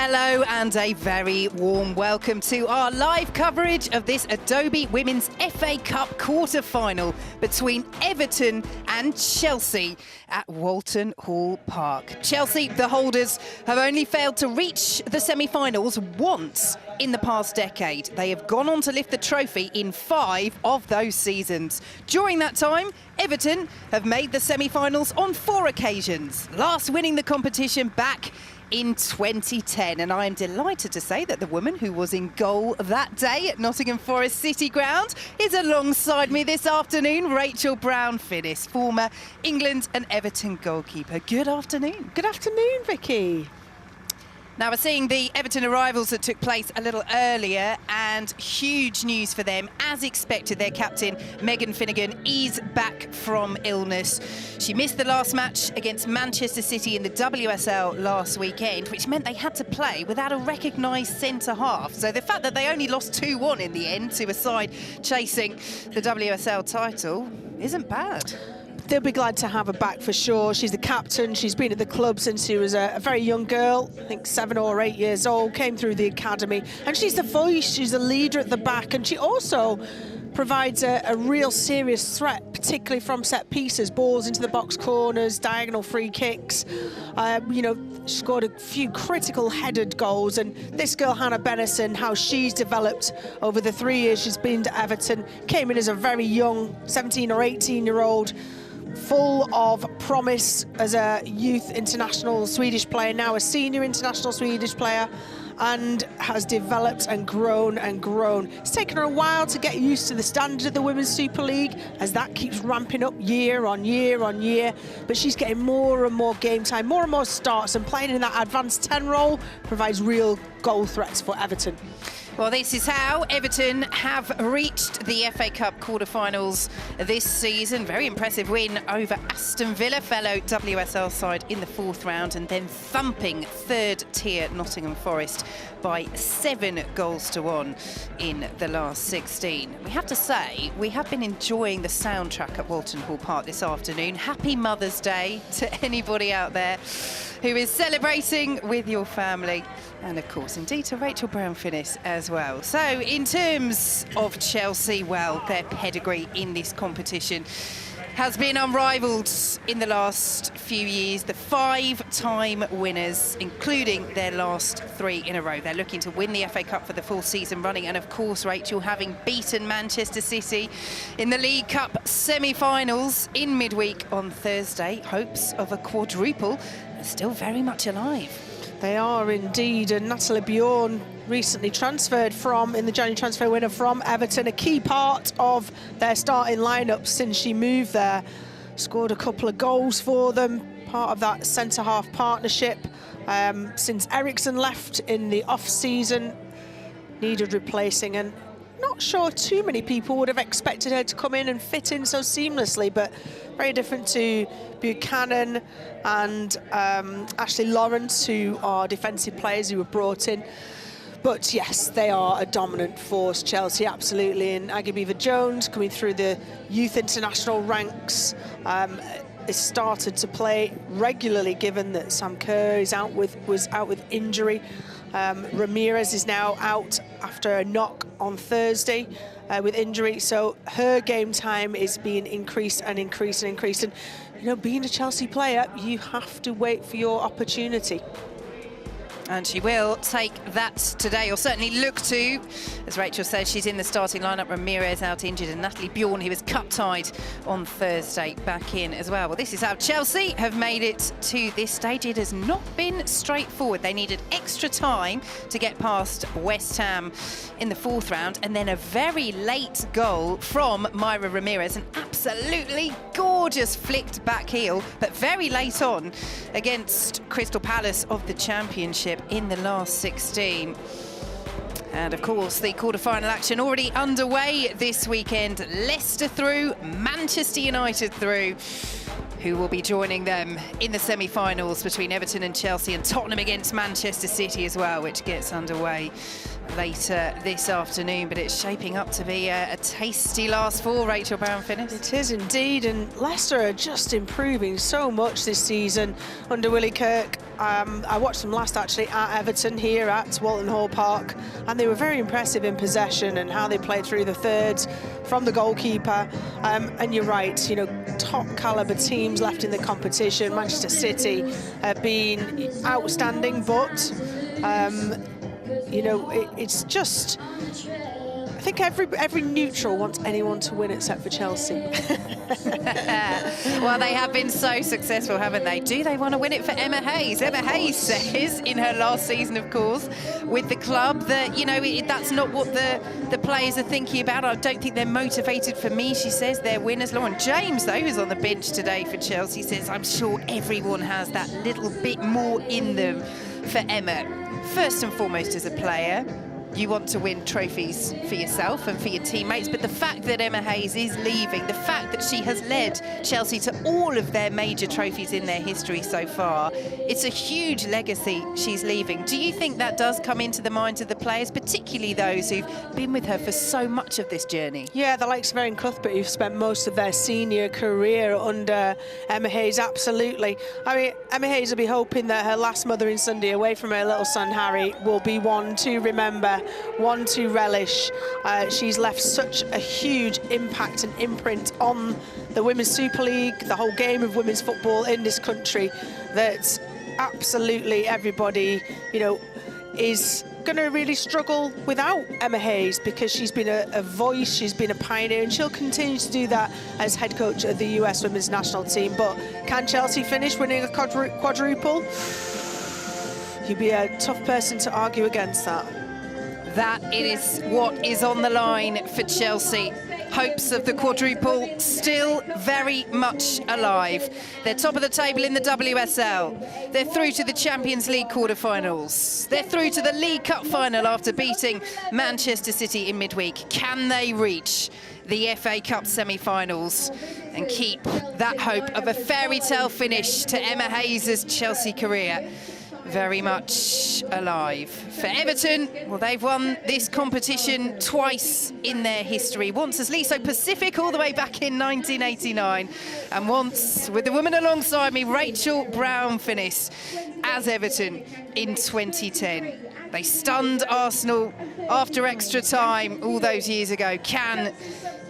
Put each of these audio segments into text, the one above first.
Hello and a very warm welcome to our live coverage of this Adobe Women's FA Cup quarter-final between Everton and Chelsea at Walton Hall Park. Chelsea, the holders, have only failed to reach the semi-finals once in the past decade. They have gone on to lift the trophy in 5 of those seasons. During that time, Everton have made the semi-finals on 4 occasions, last winning the competition back in 2010, and I am delighted to say that the woman who was in goal that day at Nottingham Forest City Ground is alongside me this afternoon, Rachel Brown-Finnis, former England and Everton goalkeeper. Good afternoon. Good afternoon, Vicky. Now, we're seeing the Everton arrivals that took place a little earlier, and huge news for them. As expected, their captain, Megan Finnegan, is back from illness. She missed the last match against Manchester City in the WSL last weekend, which meant they had to play without a recognised centre-half. So the fact that they only lost 2-1 in the end to a side chasing the WSL title isn't bad. They'll be glad to have her back for sure. She's the captain. She's been at the club since she was a very young girl, I think 7 or 8 years old, came through the academy. And she's the voice, she's a leader at the back, and she also provides a real serious threat, particularly from set pieces, balls into the box corners, diagonal free kicks. You know, scored a few critical headed goals, and this girl, Hannah Bennison, how she's developed over the 3 years she's been to Everton, came in as a very young 17 or 18-year-old, full of promise as a youth international Swedish player, now a senior international Swedish player, and has developed and grown and grown. It's taken her a while to get used to the standard of the Women's Super League, as that keeps ramping up year on year on year, but she's getting more and more game time, more and more starts, and playing in that advanced 10 role provides real goal threats for Everton. Well, this is how Everton have reached the FA Cup quarter-finals this season. Very impressive win over Aston Villa, fellow WSL side, in the 4th round, and then thumping 3rd-tier Nottingham Forest by 7-1 in the last 16. We have to say, we have been enjoying the soundtrack at Walton Hall Park this afternoon. Happy Mother's Day to anybody out there who is celebrating with your family, and of course, indeed, to Rachel Brown-Finnis as well. So, in terms of Chelsea, well, their pedigree in this competition has been unrivaled in the last few years. The 5-time winners, including their last 3 in a row. They're looking to win the FA Cup for the 4th season running, and of course, Rachel, having beaten Manchester City in the League Cup semi-finals in midweek on Thursday, hopes of a quadruple are still very much alive. They are indeed, and Natalie Bjorn recently transferred in the January transfer window from Everton, a key part of their starting lineup since she moved there. Scored a couple of goals for them, part of that centre-half partnership. Since Eriksson left in the off-season, needed replacing, and not sure too many people would have expected her to come in and fit in so seamlessly, but very different to Buchanan and Ashley Lawrence, who are defensive players who were brought in. But yes, they are a dominant force, Chelsea, absolutely. And Aggie Beaver-Jones, coming through the youth international ranks, has started to play regularly, given that Sam Kerr was out with injury. Ramirez is now out after a knock on Thursday with injury, so her game time is being increased and increased and increased. And you know, being a Chelsea player, you have to wait for your opportunity. And she will take that today, or certainly look to. As Rachel says, she's in the starting lineup. Ramirez out injured, and Natalie Bjorn, who was cup-tied on Thursday, back in as well. Well, this is how Chelsea have made it to this stage. It has not been straightforward. They needed extra time to get past West Ham in the 4th round, and then a very late goal from Myra Ramirez, an absolutely gorgeous flicked back heel, but very late on against Crystal Palace of the Championship in the last 16. And of course, the quarter-final action already underway this weekend. Leicester through, Manchester United through, who will be joining them in the semi-finals between Everton and Chelsea, and Tottenham against Manchester City as well, which gets underway later this afternoon, but it's shaping up to be a tasty last four, Rachel Brown-Finnis. It is indeed, and Leicester are just improving so much this season under Willie Kirk. I watched them last actually at Everton here at Walton Hall Park, and they were very impressive in possession and how they played through the thirds from the goalkeeper. And you're right, you know, top caliber teams left in the competition. Manchester City have been outstanding, but you know, it's just, I think every neutral wants anyone to win except for Chelsea. Well, they have been so successful, haven't they? Do they want to win it for Emma Hayes? Emma Hayes says in her last season, of course, with the club that, you know, that's not what the players are thinking about. I don't think they're motivated for me, she says. They're winners. Lauren James, though, who's on the bench today for Chelsea, says, I'm sure everyone has that little bit more in them for Emma. First and foremost, as a player, you want to win trophies for yourself and for your teammates, but the fact that Emma Hayes is leaving, the fact that she has led Chelsea to all of their major trophies in their history so far, it's a huge legacy she's leaving. Do you think that does come into the minds of the players, particularly those who've been with her for so much of this journey? Yeah, the likes of Erin Cuthbert, who've spent most of their senior career under Emma Hayes, absolutely. I mean, Emma Hayes will be hoping that her last Mothering Sunday away from her little son Harry will be one to remember, one to relish. She's left such a huge impact and imprint on the Women's Super League, the whole game of women's football in this country, that absolutely everybody, you know, is going to really struggle without Emma Hayes, because she's been a voice, she's been a pioneer, and she'll continue to do that as head coach of the US women's national team. But can Chelsea finish winning a quadruple? You'd be a tough person to argue against that. That is what is on the line for Chelsea. Hopes of the quadruple still very much alive. They're top of the table in the WSL. They're through to the Champions League quarterfinals. They're through to the League Cup final after beating Manchester City in midweek. Can they reach the FA Cup semi-finals and keep that hope of a fairy tale finish to Emma Hayes' Chelsea career very much alive? For Everton, well, they've won this competition twice in their history. Once as Liso Pacific all the way back in 1989, and once with the woman alongside me, Rachel Brown-Finnis, as Everton in 2010. They stunned Arsenal after extra time all those years ago. Can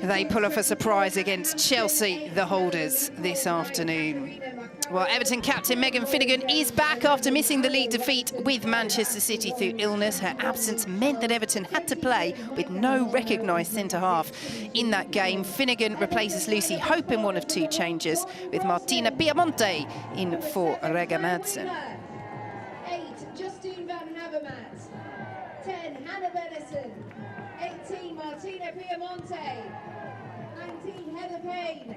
they pull off a surprise against Chelsea, the holders, this afternoon? Well, Everton captain Megan Finnigan is back after missing the league defeat with Manchester City through illness. Her absence meant that Everton had to play with no recognised centre-half in that game. Finnigan replaces Lucy Hope in one of two changes, with Martina Piemonte in for Rega Madsen. 8, Justine van Havermaet. 10, Hannah Bennison. 18, Martina Piemonte. 19, Heather Payne.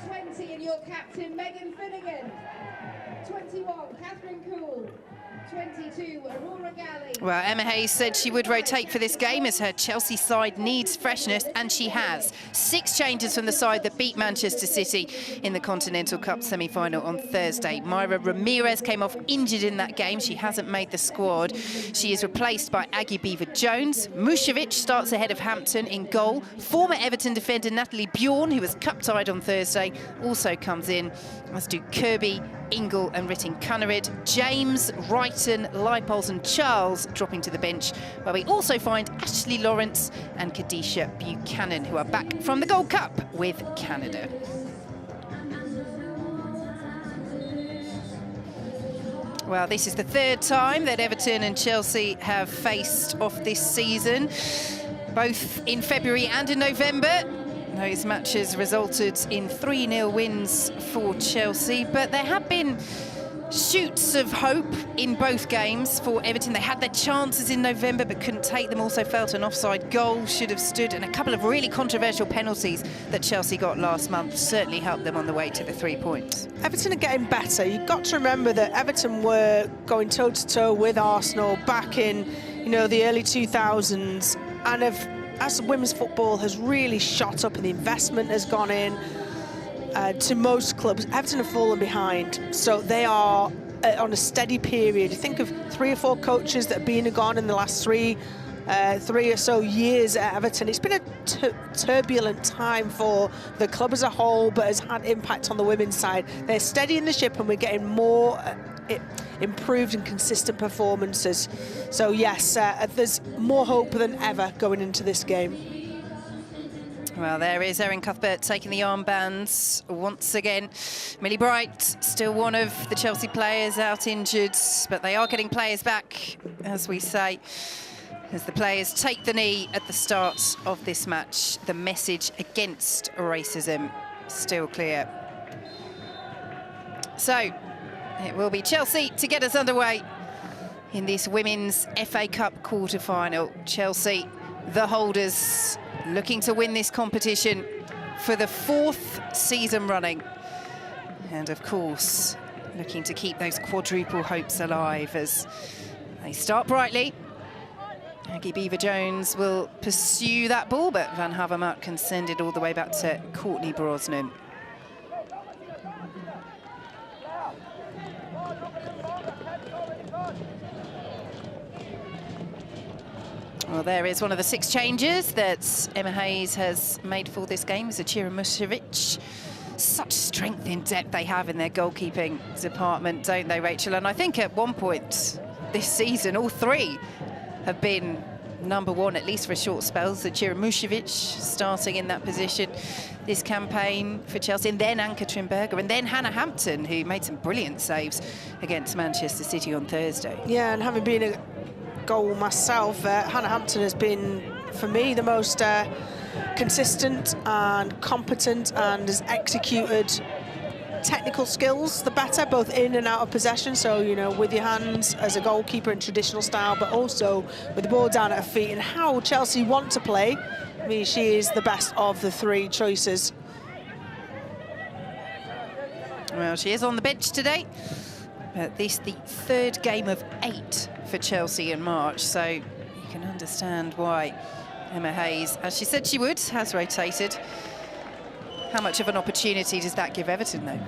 20, and your captain, Megan Finnigan. 21, Catherine Cool. 22, Aurora Galley. Well, Emma Hayes said she would rotate for this game as her Chelsea side needs freshness, and she has. 6 changes from the side that beat Manchester City in the Continental Cup semi-final on Thursday. Myra Ramirez came off injured in that game. She hasn't made the squad. She is replaced by Aggie Beaver-Jones. Mušović starts ahead of Hampton in goal. Former Everton defender Natalie Bjorn, who was cup-tied on Thursday, also comes in, as do Kirby, Ingle and Ritting Cunnerid. James, Wrighton, Leipold and Charles dropping to the bench, where we also find Ashley Lawrence and Kadisha Buchanan, who are back from the Gold Cup with Canada. Well, this is the 3rd time that Everton and Chelsea have faced off this season, both in February and in November. Those matches resulted in 3-0 wins for Chelsea, but there have been shoots of hope in both games for Everton. They had their chances in November but couldn't take them. Also felt an offside goal should have stood, and a couple of really controversial penalties that Chelsea got last month certainly helped them on the way to the 3 points. Everton are getting better. You've got to remember that Everton were going toe-to-toe with Arsenal back in, you know, the early 2000s, and as women's football has really shot up and the investment has gone in to most clubs, Everton have fallen behind. So they are on a steady period. You think of 3 or 4 coaches that have been and gone in the last 3 3 or so years at Everton. It's been a turbulent time for the club as a whole, but has had impact on the women's side. They're steadying the ship and we're getting more improved and consistent performances. So yes, there's more hope than ever going into this game. Well, there is Erin Cuthbert taking the armbands once again. Millie Bright, still one of the Chelsea players out injured, but they are getting players back, as we say, as the players take the knee at the start of this match. The message against racism still clear. So, it will be Chelsea to get us underway in this Women's FA Cup quarter-final. Chelsea, the holders, looking to win this competition for the 4th season running. And of course, looking to keep those quadruple hopes alive as they start brightly. Aggie Beaver-Jones will pursue that ball, but Van Havermaet can send it all the way back to Courtney Brosnan. Well, there is one of the 6 changes that Emma Hayes has made for this game, Zachira Mushevich. Such strength in depth they have in their goalkeeping department, don't they, Rachel? And I think at one point this season, all 3 have been #1, at least for a short spell. Zachira Mushevich starting in that position this campaign for Chelsea, and then Anke Trimberger, and then Hannah Hampton, who made some brilliant saves against Manchester City on Thursday. Yeah, and having been a goal myself, Hannah Hampton has been, for me, the most consistent and competent, and has executed technical skills the better, both in and out of possession. So, you know, with your hands as a goalkeeper in traditional style, but also with the ball down at her feet and how Chelsea want to play. I mean, she is the best of the 3 choices. Well, she is on the bench today. This the 3rd game of 8 for Chelsea in March, so you can understand why Emma Hayes, as she said she would, has rotated. How much of an opportunity does that give Everton, though?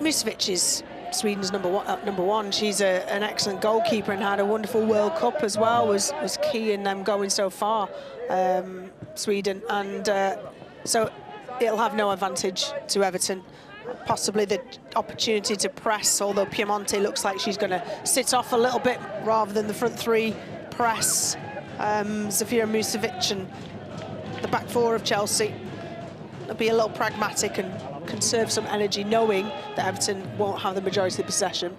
Mushevich is Sweden's number one. She's an excellent goalkeeper and had a wonderful World Cup as well, was key in them going so far, Sweden. And so it'll have no advantage to Everton. Possibly the opportunity to press, although Piemonte looks like she's going to sit off a little bit rather than the front 3 press. Zachira Mushevich and the back 4 of Chelsea. They'll be a little pragmatic and conserve some energy, knowing that Everton won't have the majority of possession.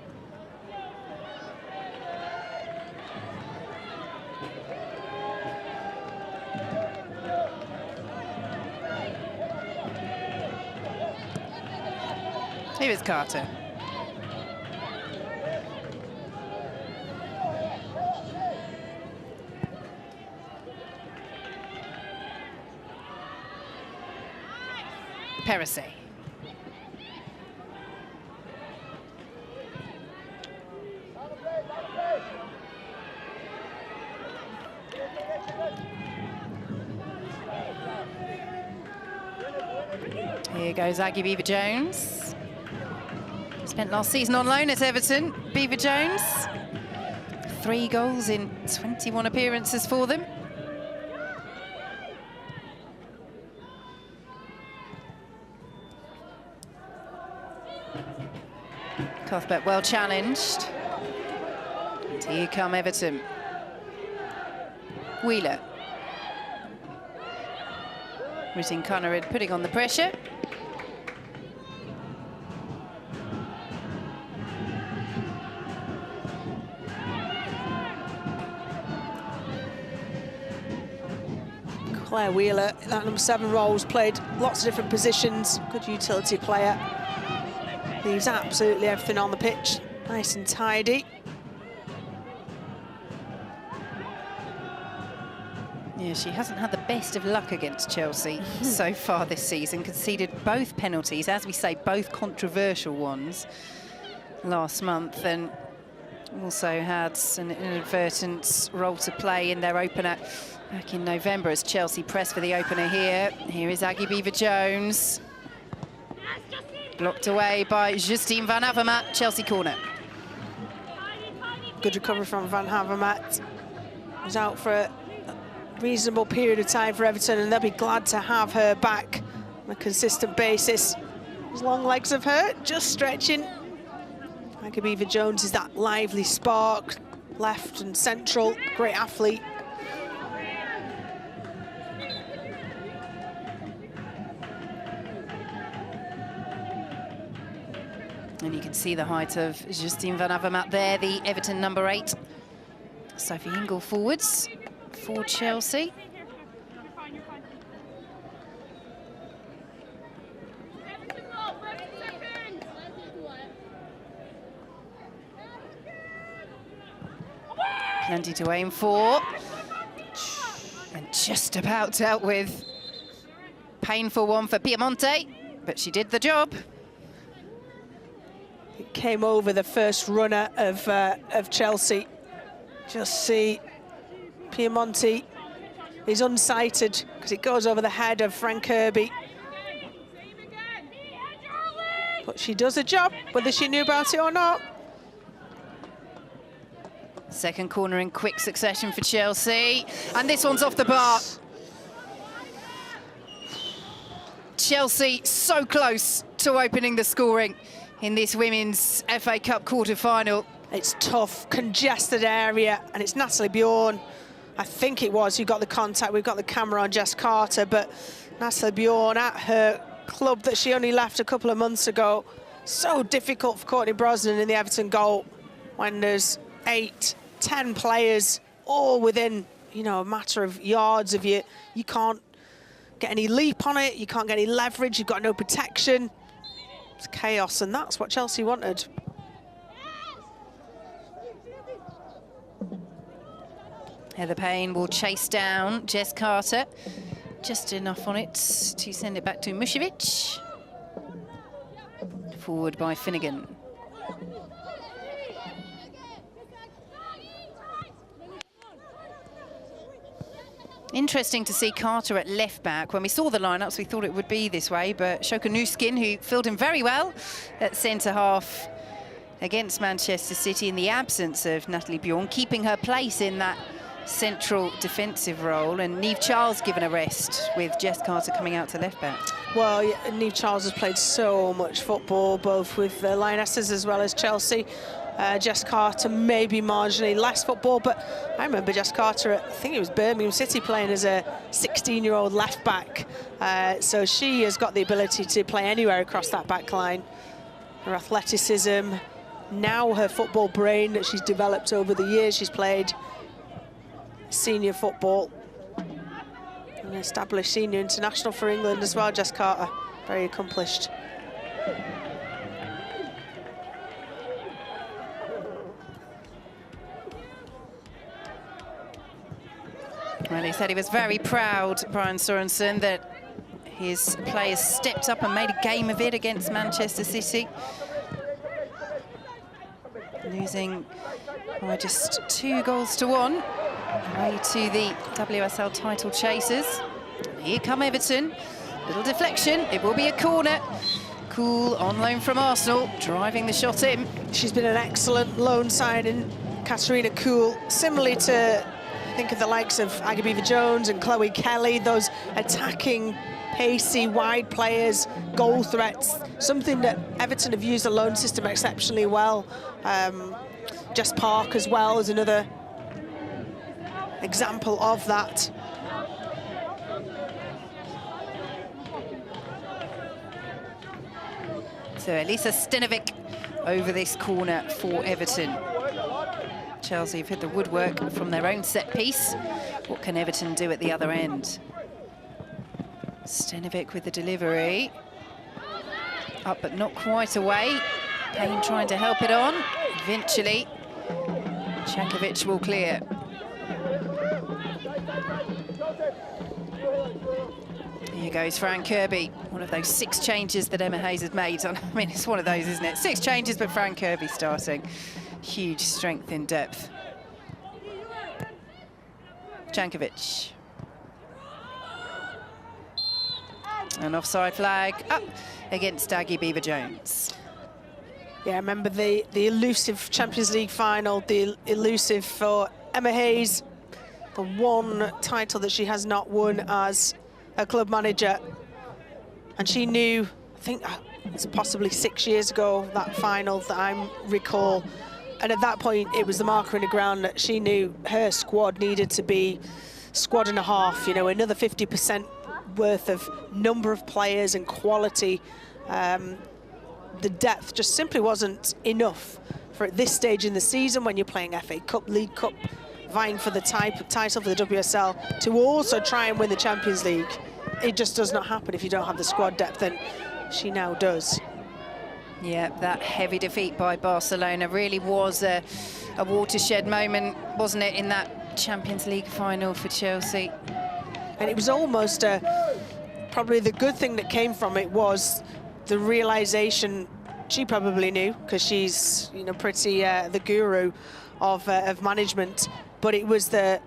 Here is Carter. Perisse. Here goes Aggie Beaver-Jones. Spent last season on loan at Everton. Beaver-Jones, 3 goals in 21 appearances for them. Cuthbert well challenged. And here come Everton. Wheeler. Rutin Connerid putting on the pressure. Claire Wheeler, that number 7 role, has played lots of different positions. Good utility player. Leaves absolutely everything on the pitch. Nice and tidy. Yeah, she hasn't had the best of luck against Chelsea so far this season. Conceded both penalties, as we say, both controversial ones last month, and also had an inadvertent role to play in their opener back in November as Chelsea pressed for the opener here. Here is Aggie Beaver-Jones. Blocked away by Justine Van Havermaet, Chelsea corner. Good recovery from Van Havermaet. was out for a reasonable period of time for Everton, and they'll be glad to have her back on a consistent basis. Those long legs of her, just stretching. Aggie Jones is that lively spark, left and central, great athlete. And you can see the height of Justine Van Avermaet there, the Everton number 8. Sophie Ingle forwards for Chelsea. Plenty to aim for. And just about dealt with. Painful one for Piemonte, but she did the job. It came over the first runner of Chelsea. Just see Piemonte is unsighted because it goes over the head of Fran Kirby. But she does a job, whether she knew about it or not. Second corner in quick succession for Chelsea. And this one's off the bar. Chelsea so close to opening the scoring in this Women's FA Cup quarter-final. It's tough, congested area, and it's Natalie Bjorn. I think it was who got the contact. We've got the camera on Jess Carter, but Natalie Bjorn at her club that she only left a couple of months ago. So difficult for Courtney Brosnan in the Everton goal when there's 8, 10 players all within, you know, a matter of yards of you. You can't get any leap on it, you can't get any leverage, you've got no protection. It's chaos, and that's what Chelsea wanted. Heather Payne will chase down Jess Carter. Just enough on it to send it back to Mushevich. Forward by Finnegan. Interesting to see Carter at left back. When we saw the lineups, we thought it would be this way, but Shoka Nuskin, who filled in very well at centre half against Manchester City in the absence of Natalie Bjorn, keeping her place in that central defensive role, and Niamh Charles given a rest with Jess Carter coming out to left back. Well, yeah, Niamh Charles has played so much football, both with the Lionesses as well as Chelsea. Jess Carter maybe marginally less football, but I remember Jess Carter at, I think it was Birmingham City, playing as a 16-year-old left back. So she has got the ability to play anywhere across that back line. Her athleticism, now her football brain that she's developed over the years. She's played senior football, an established senior international for England as well. Jess Carter, very accomplished. Well, he said he was very proud, Brian Sorensen, that his players stepped up and made a game of it against Manchester City. Losing by just 2-1 away to the WSL title chasers. Here come Everton. Little deflection, it will be a corner. Cool on loan from Arsenal, driving the shot in. She's been an excellent loan signing, Katarina Cool, similarly to, think of the likes of Aggie Jones and Chloe Kelly, those attacking, pacey, wide players, goal threats, something that Everton have used the loan system exceptionally well. Jess Park as well is another example of that. So Elisa Stenovic over this corner for Everton. Chelsea have hit the woodwork from their own set piece. What can Everton do at the other end? Stenovic with the delivery. Up but not quite away. Payne trying to help it on. Eventually, Jankovic will clear. Here goes Fran Kirby. One of those 6 changes that Emma Hayes has made. I mean, it's one of those, isn't it? 6 changes, but Fran Kirby starting. Huge strength in depth. Jankovic. An offside flag up against Aggie Beaver-Jones. Yeah, I remember the elusive Champions League final, the elusive for Emma Hayes. the one title that she has not won as a club manager. And she knew, I think it's possibly 6 years ago, that final that I recall. And at that point, it was the marker in the ground that she knew her squad needed to be squad and a half, you know, another 50% worth of number of players and quality. The depth just simply wasn't enough for at this stage in the season when you're playing FA Cup, League Cup, vying for the title for the WSL, to also try and win the Champions League. It just does not happen if you don't have the squad depth, and she now does. Yeah, that heavy defeat by Barcelona really was a watershed moment, wasn't it, in that Champions League final for Chelsea? And it was almost probably the good thing that came from it was the realization, she probably knew, because she's, you know, pretty the guru of management, but it was the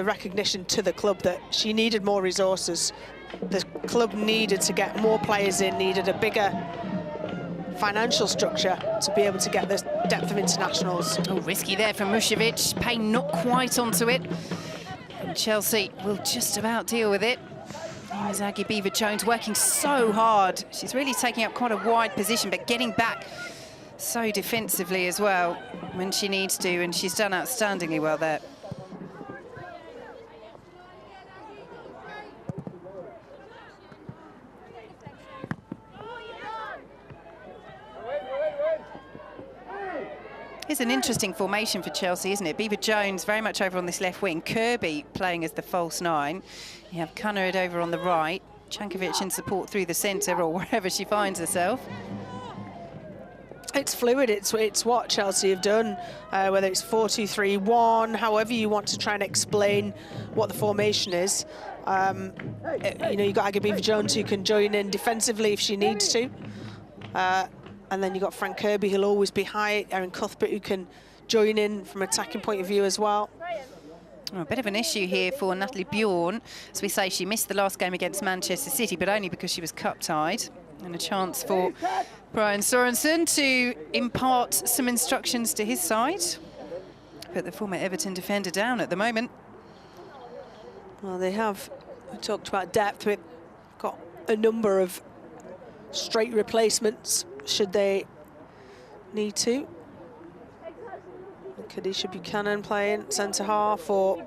recognition to the club that she needed more resources. The club needed to get more players in, needed a bigger financial structure to be able to get the depth of internationals. Oh, risky there from Mušević. Payne not quite onto it. And Chelsea will just about deal with it. Here's Aggie Beever-Jones working so hard. She's really taking up quite a wide position, but getting back so defensively as well when she needs to, and she's done outstandingly well there. It's an interesting formation for Chelsea, isn't it? Beever-Jones very much over on this left wing. Kirby playing as the false nine. You have Cunnarid over on the right. Jankovic in support through the centre or wherever she finds herself. It's fluid. It's what Chelsea have done, whether it's 4-2-3-1, however you want to try and explain what the formation is. You know, you've got Aggie Beever-Jones who can join in defensively if she needs to. And then you've got Frank Kirby, who'll always be high. Erin Cuthbert, who can join in from an attacking point of view as well. Oh, a bit of an issue here for Natalie Bjorn. As we say, she missed the last game against Manchester City, but only because she was cup-tied. And a chance for Brian Sorensen to impart some instructions to his side. Put the former Everton defender down at the moment. Well, we talked about depth. We've got a number of straight replacements, should they need to. Khadisha Buchanan playing centre-half, or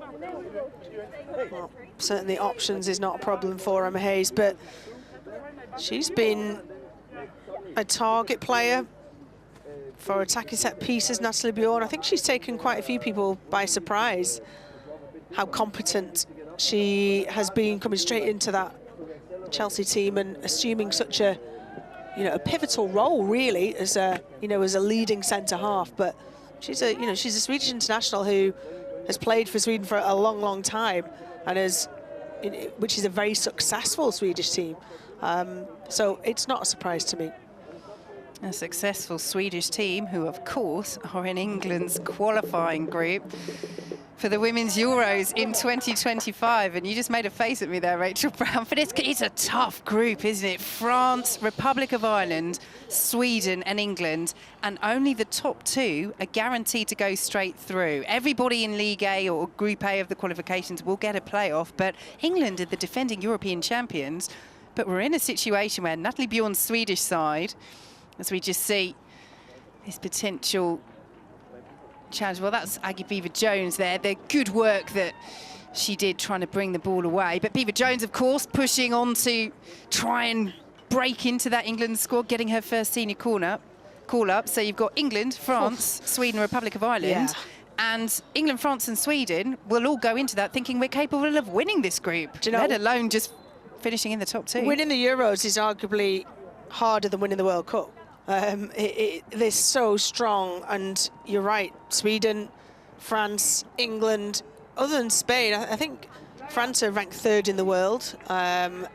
well, certainly options is not a problem for Emma Hayes, but she's been a target player for attacking set pieces, Natalie Bjorn. I think she's taken quite a few people by surprise, how competent she has been coming straight into that Chelsea team and assuming such a, you know, a pivotal role really as a, you know, as a leading centre half. But she's a, you know, she's a Swedish international who has played for Sweden for a long, long time, and which is a very successful Swedish team. So it's not a surprise to me. A successful Swedish team who, of course, are in England's qualifying group for the Women's Euros in 2025. And you just made a face at me there, Rachel Brown. But it's a tough group, isn't it? France, Republic of Ireland, Sweden and England. And only the top two are guaranteed to go straight through. Everybody in League A or Group A of the qualifications will get a playoff. But England are the defending European champions. But we're in a situation where Natalie Bjorn's Swedish side, as we just see this potential challenge. Well, that's Aggie Beever-Jones there. The good work that she did trying to bring the ball away. But Beever-Jones, of course, pushing on to try and break into that England squad, getting her first senior call-up. So you've got England, France, Sweden, Republic of Ireland. Yeah. And England, France and Sweden will all go into that thinking we're capable of winning this group, Do you know, let alone just finishing in the top two. Winning the Euros is arguably harder than winning the World Cup. They're so strong, and you're right, Sweden, France, England, other than Spain, I think France are ranked third in the world, and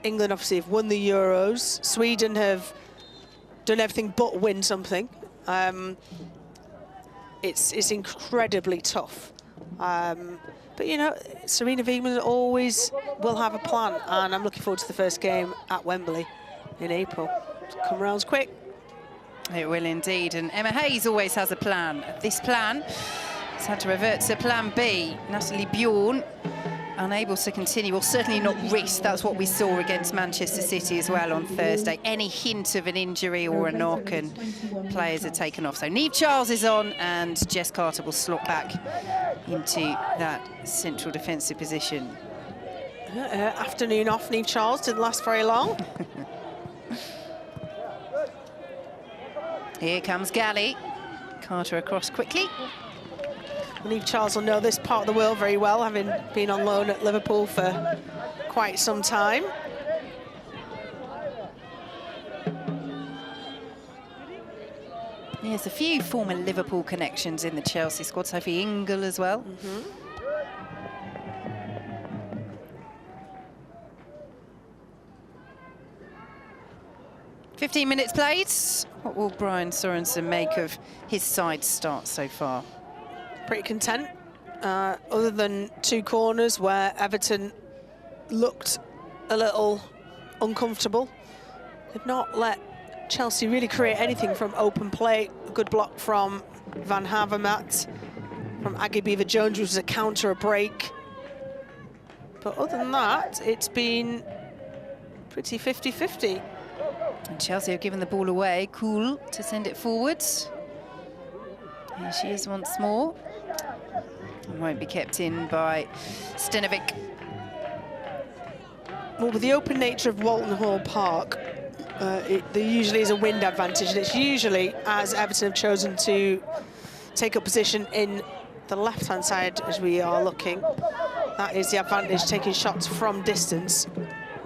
England obviously have won the Euros. Sweden have done everything but win something. It's incredibly tough. But, you know, Serena Wiegman always will have a plan, and I'm looking forward to the first game at Wembley in April. Come round quick. It will indeed, and Emma Hayes always has a plan. This plan It's had to revert to plan B. Natalie Bjorn unable to continue, or certainly not risk. That's what we saw against Manchester City as well on Thursday. Any hint of an injury or a knock and players are taken off. So Niamh Charles is on and Jess Carter will slot back into that central defensive position. Afternoon off, Niamh Charles, didn't last very long. Here comes Galley. Carter across quickly. Niamh Charles will know this part of the world very well, having been on loan at Liverpool for quite some time. Yes, a few former Liverpool connections in the Chelsea squad. Sophie Ingle as well. 15 minutes played. What will Brian Sorensen make of his side start so far? Pretty content, other than 2 corners where Everton looked a little uncomfortable. They've not let Chelsea really create anything from open play. A good block from Van Havermaet, from Aggie Beever-Jones, which was a counter, a break. But other than that, it's been pretty 50-50. And Chelsea have given the ball away. Cool to send it forwards. Here she is once more. It won't be kept in by Stenovic. Well, with the open nature of Walton Hall Park, there usually is a wind advantage, and it's usually, as Everton have chosen to take up position in the left-hand side as we are looking, that is the advantage, taking shots from distance.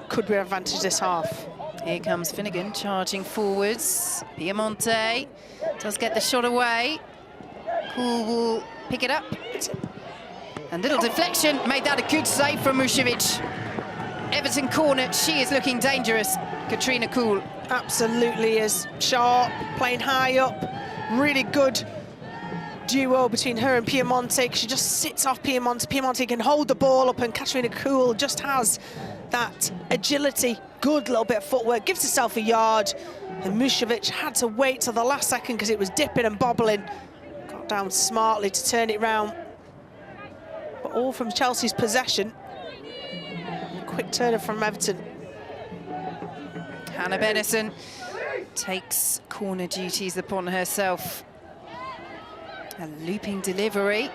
Could be an advantage this half. Here comes Finnegan charging forwards. Piemonte does get the shot away. Cool will pick it up. And little deflection, made that a good save from Mušević. Everton corner, she is looking dangerous, Katrina Cool. Absolutely is sharp, playing high up. Really good duo between her and Piemonte. She just sits off Piemonte. Piemonte can hold the ball up, and Katrina Cool just has that agility, good little bit of footwork, gives herself a yard. And Mušević had to wait till the last second because it was dipping and bobbling. Got down smartly to turn it round. But all from Chelsea's possession. Quick turner from Everton. Hannah Bennison takes corner duties upon herself. A looping delivery.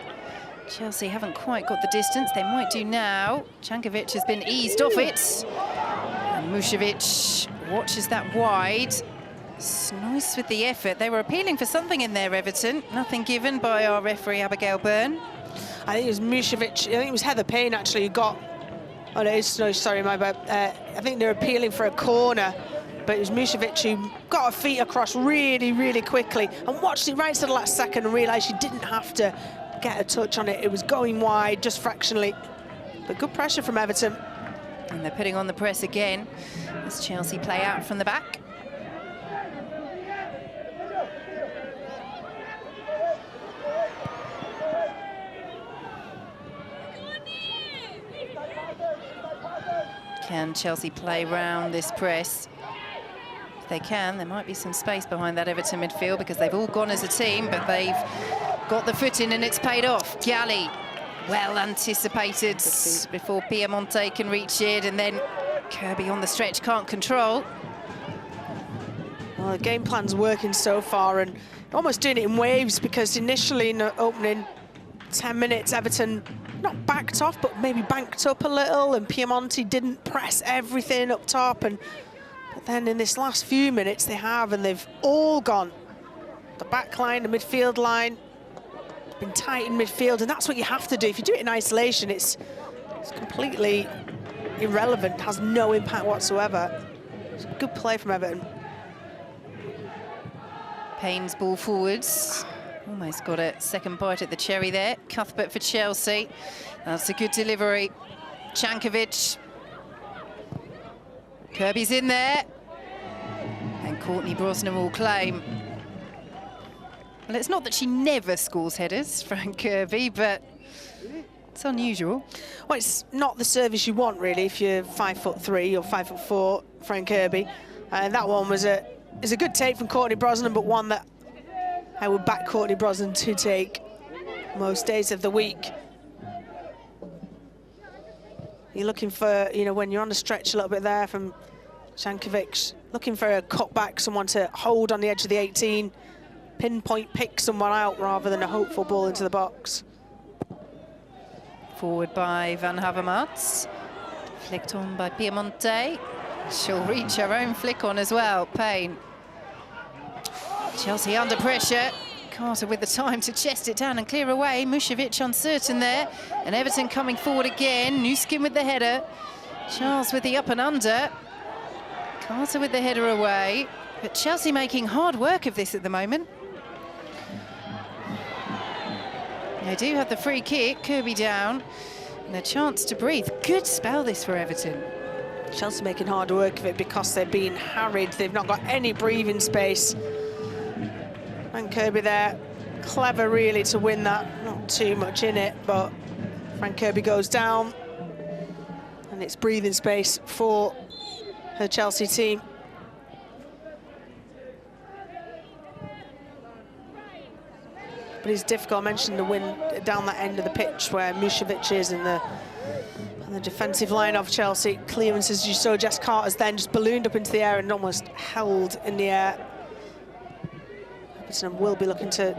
Chelsea haven't quite got the distance. They might do now. Jankovic has been eased off it. And Mušević watches that wide. It's nice with the effort. They were appealing for something in there, Everton. Nothing given by our referee, Abigail Byrne. I think it was Mušević, I think it was Heather Payne actually who got, oh no, sorry, my bad. I think they're appealing for a corner, but it was Mušević who got her feet across really, really quickly and watched it right to the last second and realised she didn't have to get a touch on it. It was going wide, just fractionally. But good pressure from Everton. And they're putting on the press again as Chelsea play out from the back. Can Chelsea play round this press? If they can, there might be some space behind that Everton midfield because they've all gone as a team, but they've got the foot in and it's paid off. Galley, well anticipated before Piemonte can reach it, and then Kirby on the stretch can't control. Well, the game plan's working so far and almost doing it in waves, because initially in the opening 10 minutes, Everton not backed off, but maybe banked up a little, and Piemonte didn't press everything up top. But then in this last few minutes they have, and they've all gone. The back line, the midfield line, it's been tight in midfield, and that's what you have to do. If you do it in isolation, it's completely irrelevant, has no impact whatsoever. It's a good play from Everton. Payne's ball forwards. Almost got a second bite at the cherry there. Cuthbert for Chelsea. That's a good delivery. Jankovic. Kirby's in there. And Courtney Brosnan will claim. Well, it's not that she never scores headers, Fran Kirby, but it's unusual. Well, it's not the service you want, really, if you're 5'3" or 5'4", Fran Kirby. And that one was a good take from Courtney Brosnan, but one that I would back Courtney Brosnan to take. most days of the week. You're looking for, you know, when you're on the stretch a little bit there from Jankovic, looking for a cutback, someone to hold on the edge of the 18, pinpoint pick someone out rather than a hopeful ball into the box. Forward by Van Havermaet, flicked on by Piemonte. She'll reach her own flick on as well, Payne. Chelsea under pressure. Carter with the time to chest it down and clear away. Mušević uncertain there. And Everton coming forward again. Nuskin with the header. Charles with the up and under. Carter with the header away. But Chelsea making hard work of this at the moment. They do have the free kick. Kirby down. And a chance to breathe. Good spell this for Everton. Chelsea making hard work of it because they're being harried. They've not got any breathing space. And Kirby there, clever really to win that. Not too much in it, but Frank Kirby goes down. And it's breathing space for her Chelsea team. But it's difficult. I mentioned the win down that end of the pitch where Mušević is and the defensive line of Chelsea. Clearances, you saw Jess Carter's then just ballooned up into the air and almost held in the air. Everton will be looking to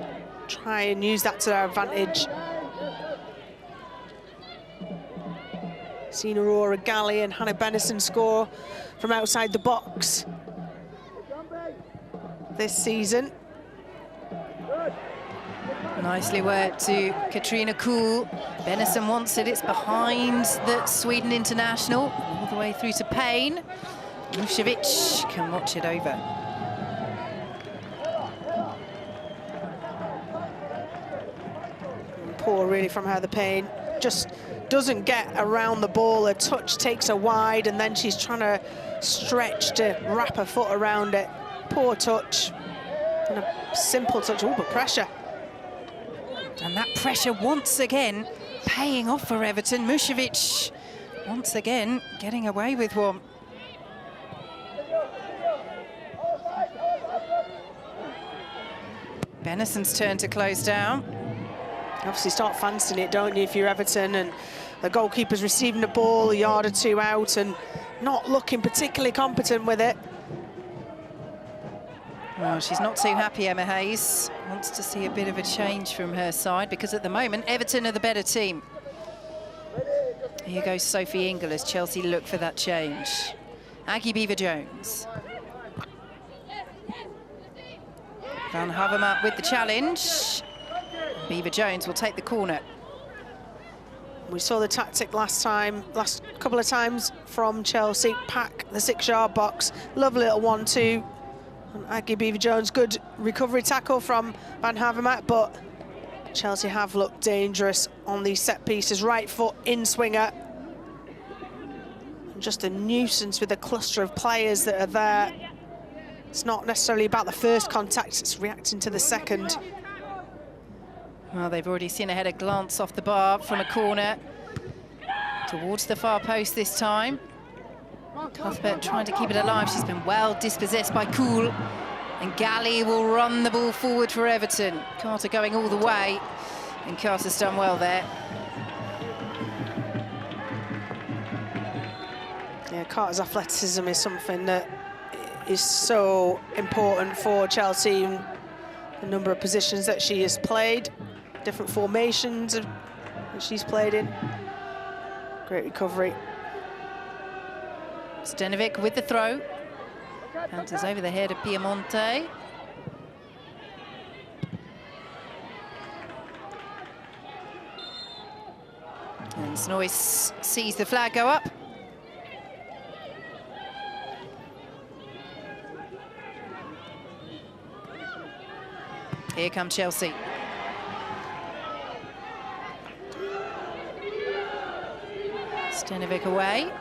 try and use that to their advantage. Seen Aurora Galley and Hannah Bennison score from outside the box this season. Nicely worked to Katrina Kuhl. Bennison wants it, it's behind the Sweden international, all the way through to Payne. Mušević can watch it over. Poor really from Heather Payne, just doesn't get around the ball. Her touch takes her wide and then she's trying to stretch to wrap her foot around it. Poor touch and a simple touch. Oh, but pressure. And that pressure once again paying off for Everton. Mušević once again getting away with one. Bennison's turn to close down. Obviously start fancying it, don't you, if you're Everton, and the goalkeeper's receiving the ball a yard or two out and not looking particularly competent with it. Well, she's not too happy, Emma Hayes. Wants to see a bit of a change from her side because at the moment, Everton are the better team. Here goes Sophie Ingle as Chelsea look for that change. Aggie Beaver-Jones. Van Havermaet with the challenge. Beaver-Jones will take the corner. We saw the tactic last couple of times from Chelsea. Pack the 6-yard box. Lovely little 1-2. And Aggie Beaver-Jones, good recovery tackle from Van Havermaet, but Chelsea have looked dangerous on these set pieces. Right foot in swinger. And just a nuisance with a cluster of players that are there. It's not necessarily about the first contact, it's reacting to the second. Well, they've already seen a header glance off the bar from a corner towards the far post this time. Cuthbert trying to keep it alive. She's been well dispossessed by Kuhl. And Galley will run the ball forward for Everton. Carter going all the way. And Carter's done well there. Yeah, Carter's athleticism is something that is so important for Chelsea. The number of positions that she has played, different formations that she's played in. Great recovery. Stenovic with the throw. Bounces over the head of Piemonte. And Snoyce sees the flag go up. Here come Chelsea. Stenovic away.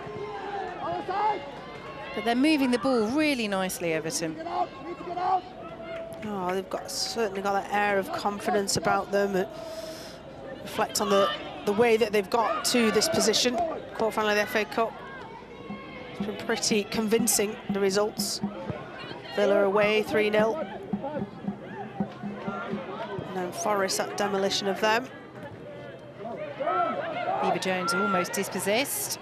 But they're moving the ball really nicely, Everton. Oh, they've certainly got that air of confidence about them. It reflect on the way that they've got to this position. Quarterfinal of the FA Cup. It's been pretty convincing, the results. Villa away, 3-0. And then Forest, that demolition of them. Beaver-Jones almost dispossessed.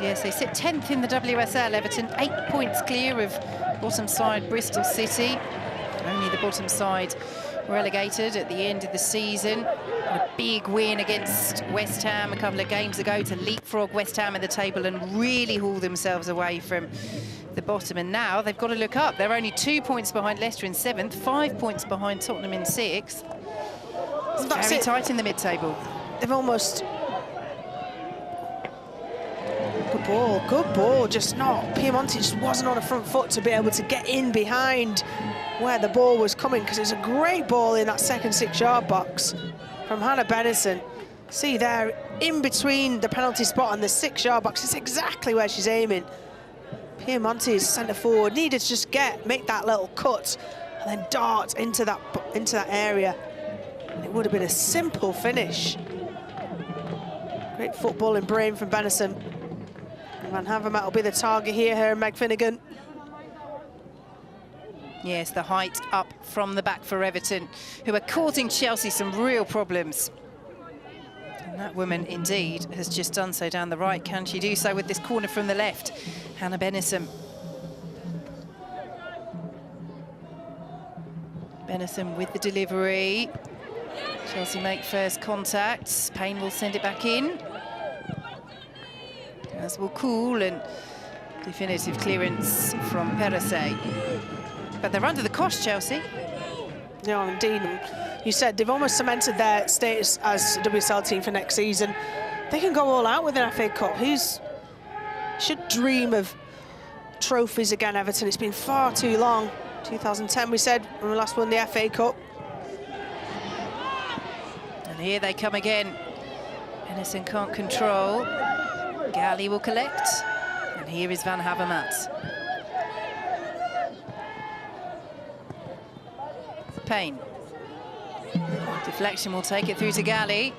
Yes, they sit 10th in the WSL, Everton, 8 points clear of bottom side Bristol City. Only the bottom side relegated at the end of the season. A big win against West Ham a couple of games ago to leapfrog West Ham in the table and really haul themselves away from the bottom. And now they've got to look up. They're only 2 points behind Leicester in 7th, 5 points behind Tottenham in 6th. It's very tight in the mid-table. They've almost... Good ball, just not. Piemonte just wasn't on a front foot to be able to get in behind where the ball was coming, because it's a great ball in that second 6-yard box from Hannah Bennison. See there, in between the penalty spot and the 6-yard box, it's exactly where she's aiming. Piemonte's centre forward needed to just make that little cut and then dart into that area. And it would have been a simple finish. Great footballing brain from Bennison. Van Havermaet will be the target here, her and Meg Finnegan. Yes, the height up from the back for Everton, who are causing Chelsea some real problems. And that woman, indeed, has just done so down the right. Can she do so with this corner from the left? Hannah Bennison. Bennison with the delivery. Chelsea make first contact. Payne will send it back in. As will Cool, and definitive clearance from Perese. But they're under the cosh, Chelsea. Yeah, indeed. You said they've almost cemented their status as a WSL team for next season. They can go all out with an FA Cup. Should dream of trophies again, Everton. It's been far too long. 2010, we said, when we last won the FA Cup. And here they come again. Bennison can't control. Galley will collect, and here is Van Havermaet. Payne. Deflection will take it through to Galley.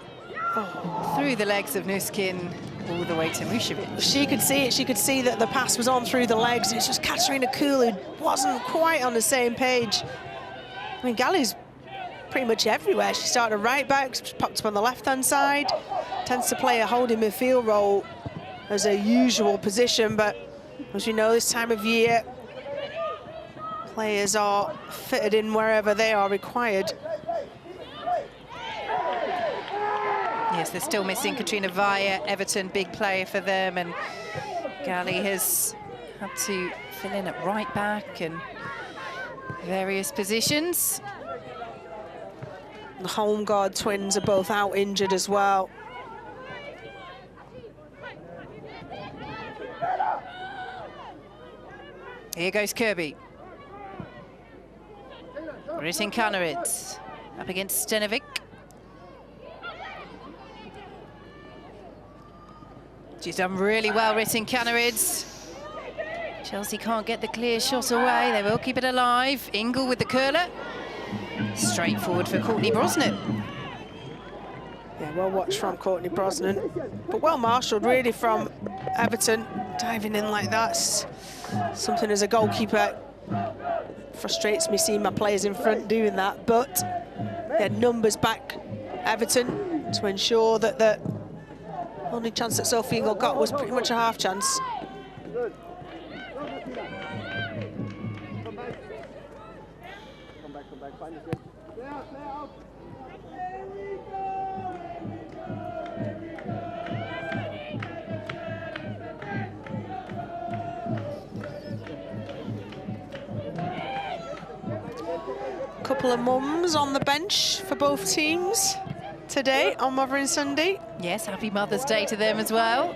Oh. Through the legs of Nuskin, all the way to Mušović. She could see it. She could see that the pass was on through the legs. It's just Katarina Kuhl who wasn't quite on the same page. I mean, Galley's pretty much everywhere. She started right back, popped up on the left-hand side, tends to play a holding midfield role as a usual position, but as you know, this time of year, players are fitted in wherever they are required. Yes, they're still missing Katrina Vaya, Everton, big player for them, and Galley has had to fill in at right back and various positions. The home guard twins are both out injured as well. Here goes Kirby. Rytting Kaneryd up against Stenovic. She's done really well, Rytting Kaneryd. Chelsea can't get the clear shot away. They will keep it alive. Ingle with the curler. Straight forward for Courtney Brosnan. Yeah, well watched from Courtney Brosnan, but well marshalled really from Everton, diving in like that. Something as a goalkeeper frustrates me seeing my players in front doing that, but they had numbers back Everton to ensure that the only chance that Sophie Ingle got was pretty much a half chance. Couple of mums on the bench for both teams today on Mothering Sunday. Yes, happy Mother's Day to them as well.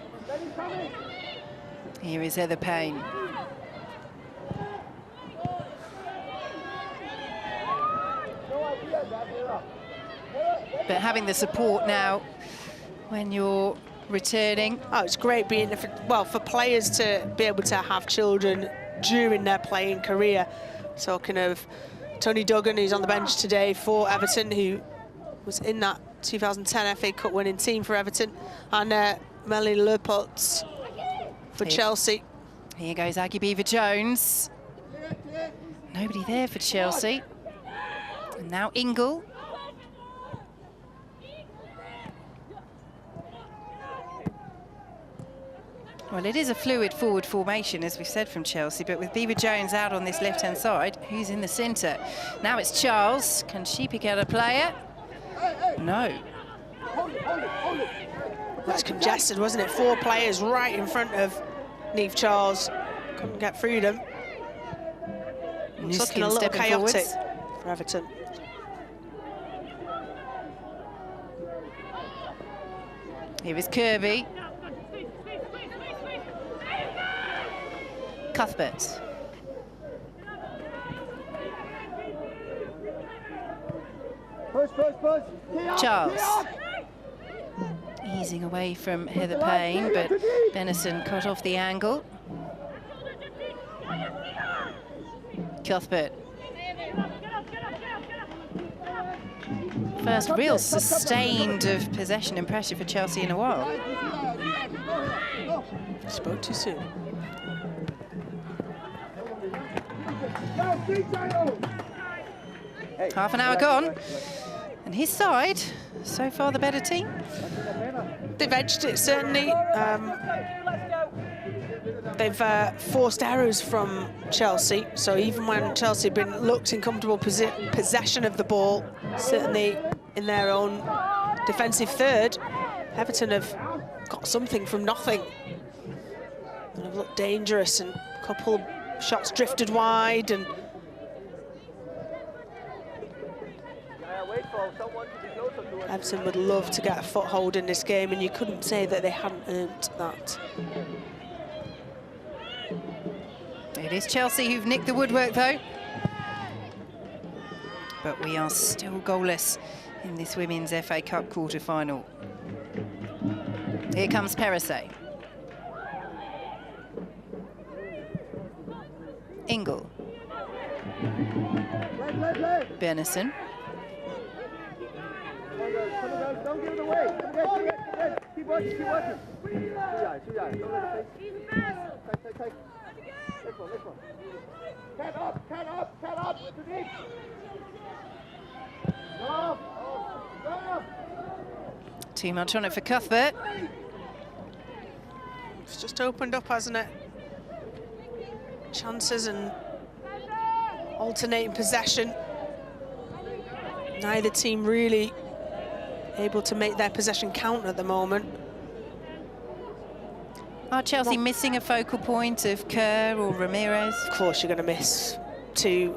Here is Heather Payne. But having the support now when you're returning. Oh, it's great being, for players to be able to have children during their playing career. Talking of Tony Duggan, who's on the bench today for Everton, who was in that 2010 FA Cup winning team for Everton, and Melanie Leupolz for Chelsea. Here goes Aggie Beaver-Jones. Nobody there for Chelsea. And now Ingle. Well, it is a fluid forward formation, as we've said from Chelsea, but with Beaver-Jones out on this left-hand side, who's in the centre? Now it's Charles. Can she pick out a player? No. That's congested, wasn't it? 4 players right in front of Niamh Charles. Couldn't get through them. It's looking a little chaotic for Everton. Here is Kirby. Cuthbert. Charles. Easing away from Heather Payne, but Benison cut off the angle. Cuthbert. First real sustained of possession and pressure for Chelsea in a while. Spoke too soon. Half an hour gone, and his side, so far the better team. They've edged it, certainly. They've forced errors from Chelsea, so even when Chelsea have been looked in comfortable possession of the ball, certainly in their own defensive third, Everton have got something from nothing. And have looked dangerous, and a couple of shots drifted wide, and Everton would love to get a foothold in this game, and you couldn't say that they hadn't earned that. It is Chelsea who've nicked the woodwork, though. But we are still goalless in this Women's FA Cup quarter-final. Here comes Perisset. Ingle. Benison. Don't give it away. Keep working, keep working. Don't let it take. This one. Cat up, to deep. Too much on it for Cuthbert. It's just opened up, hasn't it? Chances and alternating possession. Neither team really able to make their possession count at the moment. Are Chelsea missing a focal point of Kerr or Ramirez? Of course you're going to miss 2,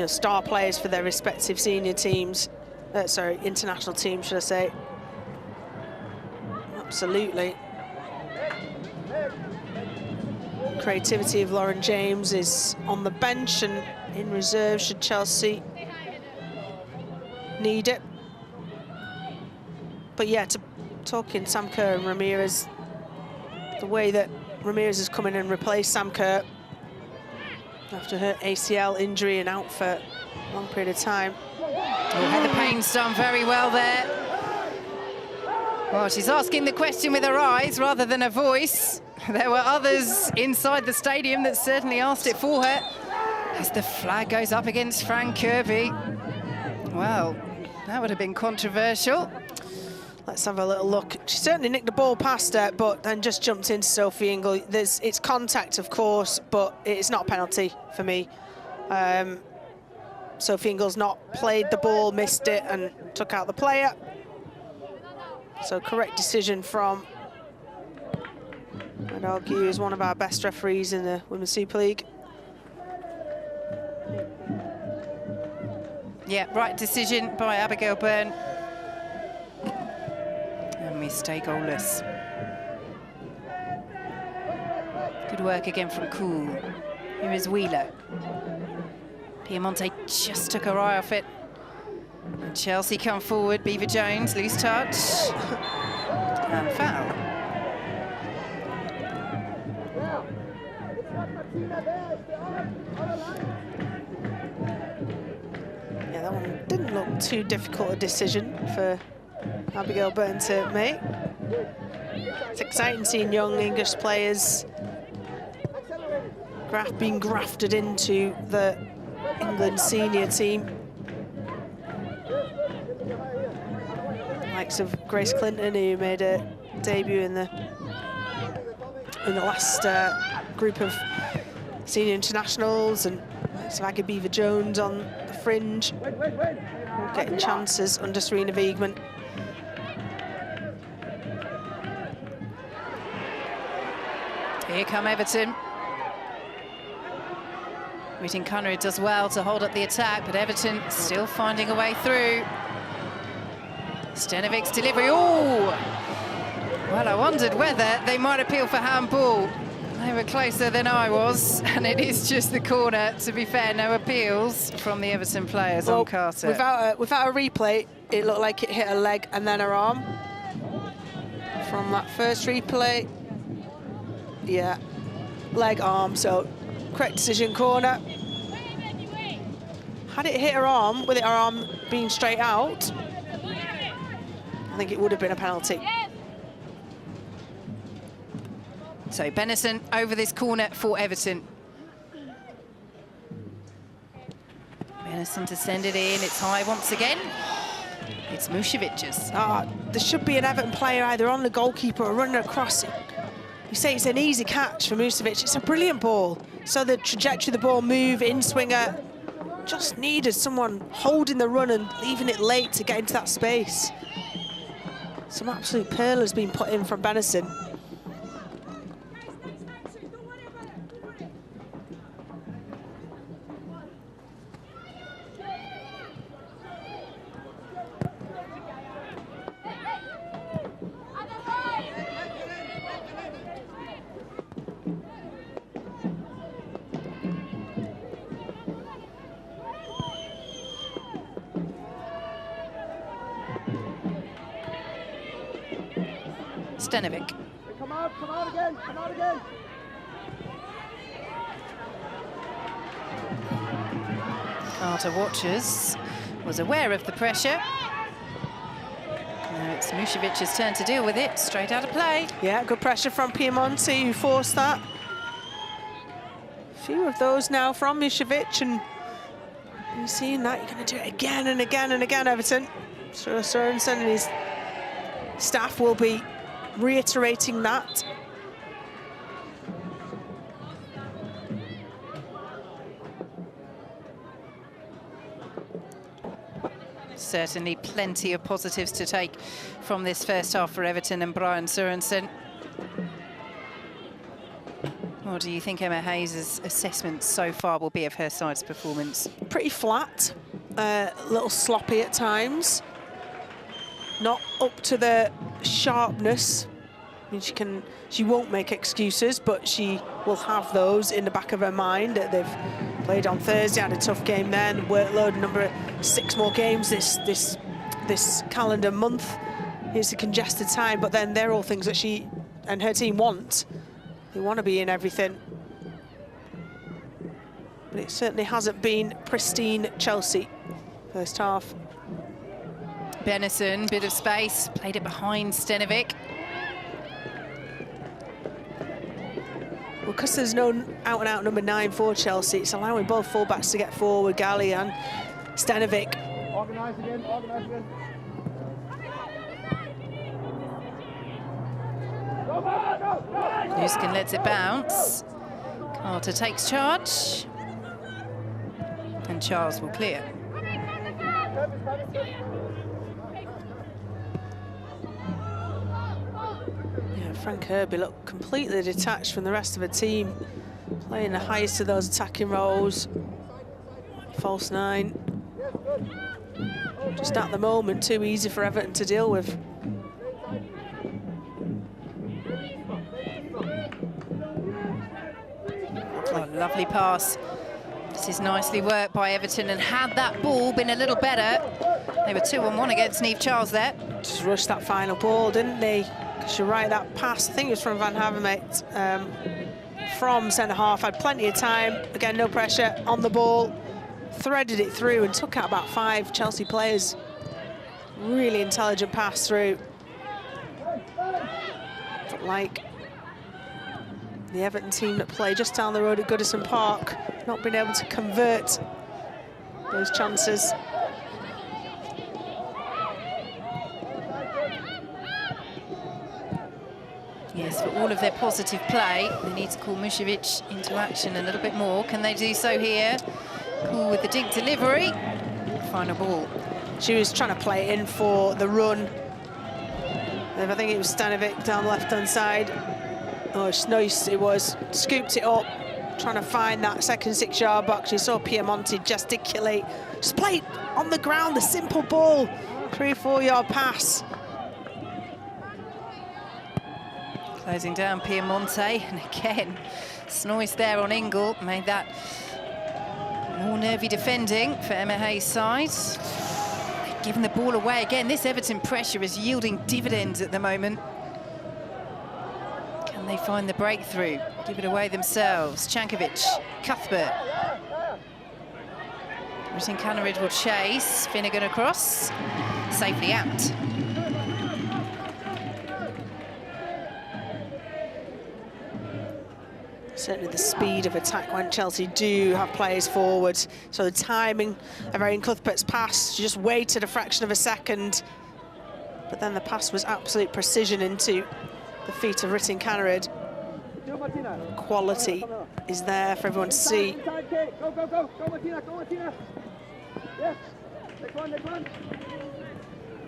star players for their respective senior teams. International teams, should I say. Absolutely. Creativity of Lauren James is on the bench and in reserve should Chelsea need it. But yeah, talking Sam Kerr and Ramirez, the way that Ramirez has come in and replaced Sam Kerr after her ACL injury and out for a long period of time. Oh, Heather Payne's done very well there. Well, she's asking the question with her eyes rather than her voice. There were others inside the stadium that certainly asked it for her. As the flag goes up against Fran Kirby. Well, that would have been controversial. Let's have a little look. She certainly nicked the ball past her, but then just jumped into Sophie Ingle. It's contact, of course, but it's not a penalty for me. Sophie Ingle's not played the ball, missed it, and took out the player. So correct decision from, I'd argue, is one of our best referees in the Women's Super League. Yeah, right decision by Abigail Byrne. And we stay goalless. Good work again from Cool. Here is Wheeler. Piemonte just took her eye off it. And Chelsea come forward. Beaver-Jones, loose touch. And foul. Yeah, that one didn't look too difficult a decision for Abigail Byrne to make. It's exciting seeing young English players being grafted into the England senior team. likes of Grace Clinton, who made a debut in the last group of senior internationals, and Aggie Beaver-Jones on the fringe, all getting chances under Serena Wiegman. Here come Everton. Reading Connery does well to hold up the attack, but Everton still finding a way through. Stenovic's delivery, oh! Well, I wondered whether they might appeal for handball. They were closer than I was, and it is just the corner. To be fair, no appeals from the Everton players on Carter. Without a replay, it looked like it hit her leg and then her arm. From that first replay, yeah, leg, arm, so correct decision, corner. Had it hit her arm, with her arm being straight out, I think it would have been a penalty. So Benison over this corner for Everton. Benison to send it in, it's high once again. It's Mušević's. There should be an Everton player either on the goalkeeper or running across it. You say it's an easy catch for Mušević. It's a brilliant ball. So the trajectory of the ball, move, in-swinger, just needed someone holding the run and leaving it late to get into that space. Some absolute pearl has been put in from Benison. Stenovic. Come out again, come out again. Carter watches, was aware of the pressure. Now it's Mušević's turn to deal with it, straight out of play. Yeah, good pressure from Piemonte, who forced that. A few of those now from Mušević, and you're seeing that, you're going to do it again and again and again, Everton. So Sørensen and his staff will be reiterating that. Certainly plenty of positives to take from this first half for Everton and Brian Sørensen. What do you think Emma Hayes' assessment so far will be of her side's performance? Pretty flat, a little sloppy at times. Not up to the sharpness. I mean, she won't make excuses, but she will have those in the back of her mind. They've played on Thursday, had a tough game then, workload, number of 6 more games this calendar month. It's a congested time, but then they're all things that she and her team want. They want to be in everything. But it certainly hasn't been pristine Chelsea first half. Benison, bit of space, played it behind Stenovic. Well, because there's no out-and-out number 9 for Chelsea, it's allowing both fullbacks to get forward, Gali and Stenovic. Organise again, organise again. Nuskin lets it bounce. Carter takes charge. And Charles will clear. Yeah, Frank Kirby looked completely detached from the rest of the team, playing the highest of those attacking roles. False 9. Just at the moment, too easy for Everton to deal with. Oh, lovely pass. This is nicely worked by Everton, and had that ball been a little better, they were 2-on-1 against Niamh Charles there. Just rushed that final ball, didn't they? Because you're right, that pass, I think it was from Van Havermaet, from centre-half, had plenty of time. Again, no pressure on the ball. Threaded it through and took out about 5 Chelsea players. Really intelligent pass through. But like the Everton team that play just down the road at Goodison Park, not been able to convert those chances. Yes, for all of their positive play, they need to call Mušević into action a little bit more. Can they do so here? Cool with the dink delivery. Final ball. She was trying to play it in for the run. I think it was Stanovic down the left-hand side. Oh, it's nice it was. Scooped it up, trying to find that second 6-yard box. You saw Piemonte gesticulate. Just play it on the ground, a simple ball. 3-4-yard pass. Closing down Piemonte, and again, Snoyce there on Ingle made that more nervy defending for Emma Hayes' side. They've given the ball away again. This Everton pressure is yielding dividends at the moment. Can they find the breakthrough? Give it away themselves. Cankovic, Cuthbert. Ritten Canneridge will chase. Finnegan across, safely out. Certainly the speed of attack when Chelsea do have players forward. So the timing of Erin Cuthbert's pass, she just waited a fraction of a second. But then the pass was absolute precision into the feet of Ritten Canneridge. Quality is there for everyone to see. Go, go, go, go, Martina, go, Martina. Yes, next one.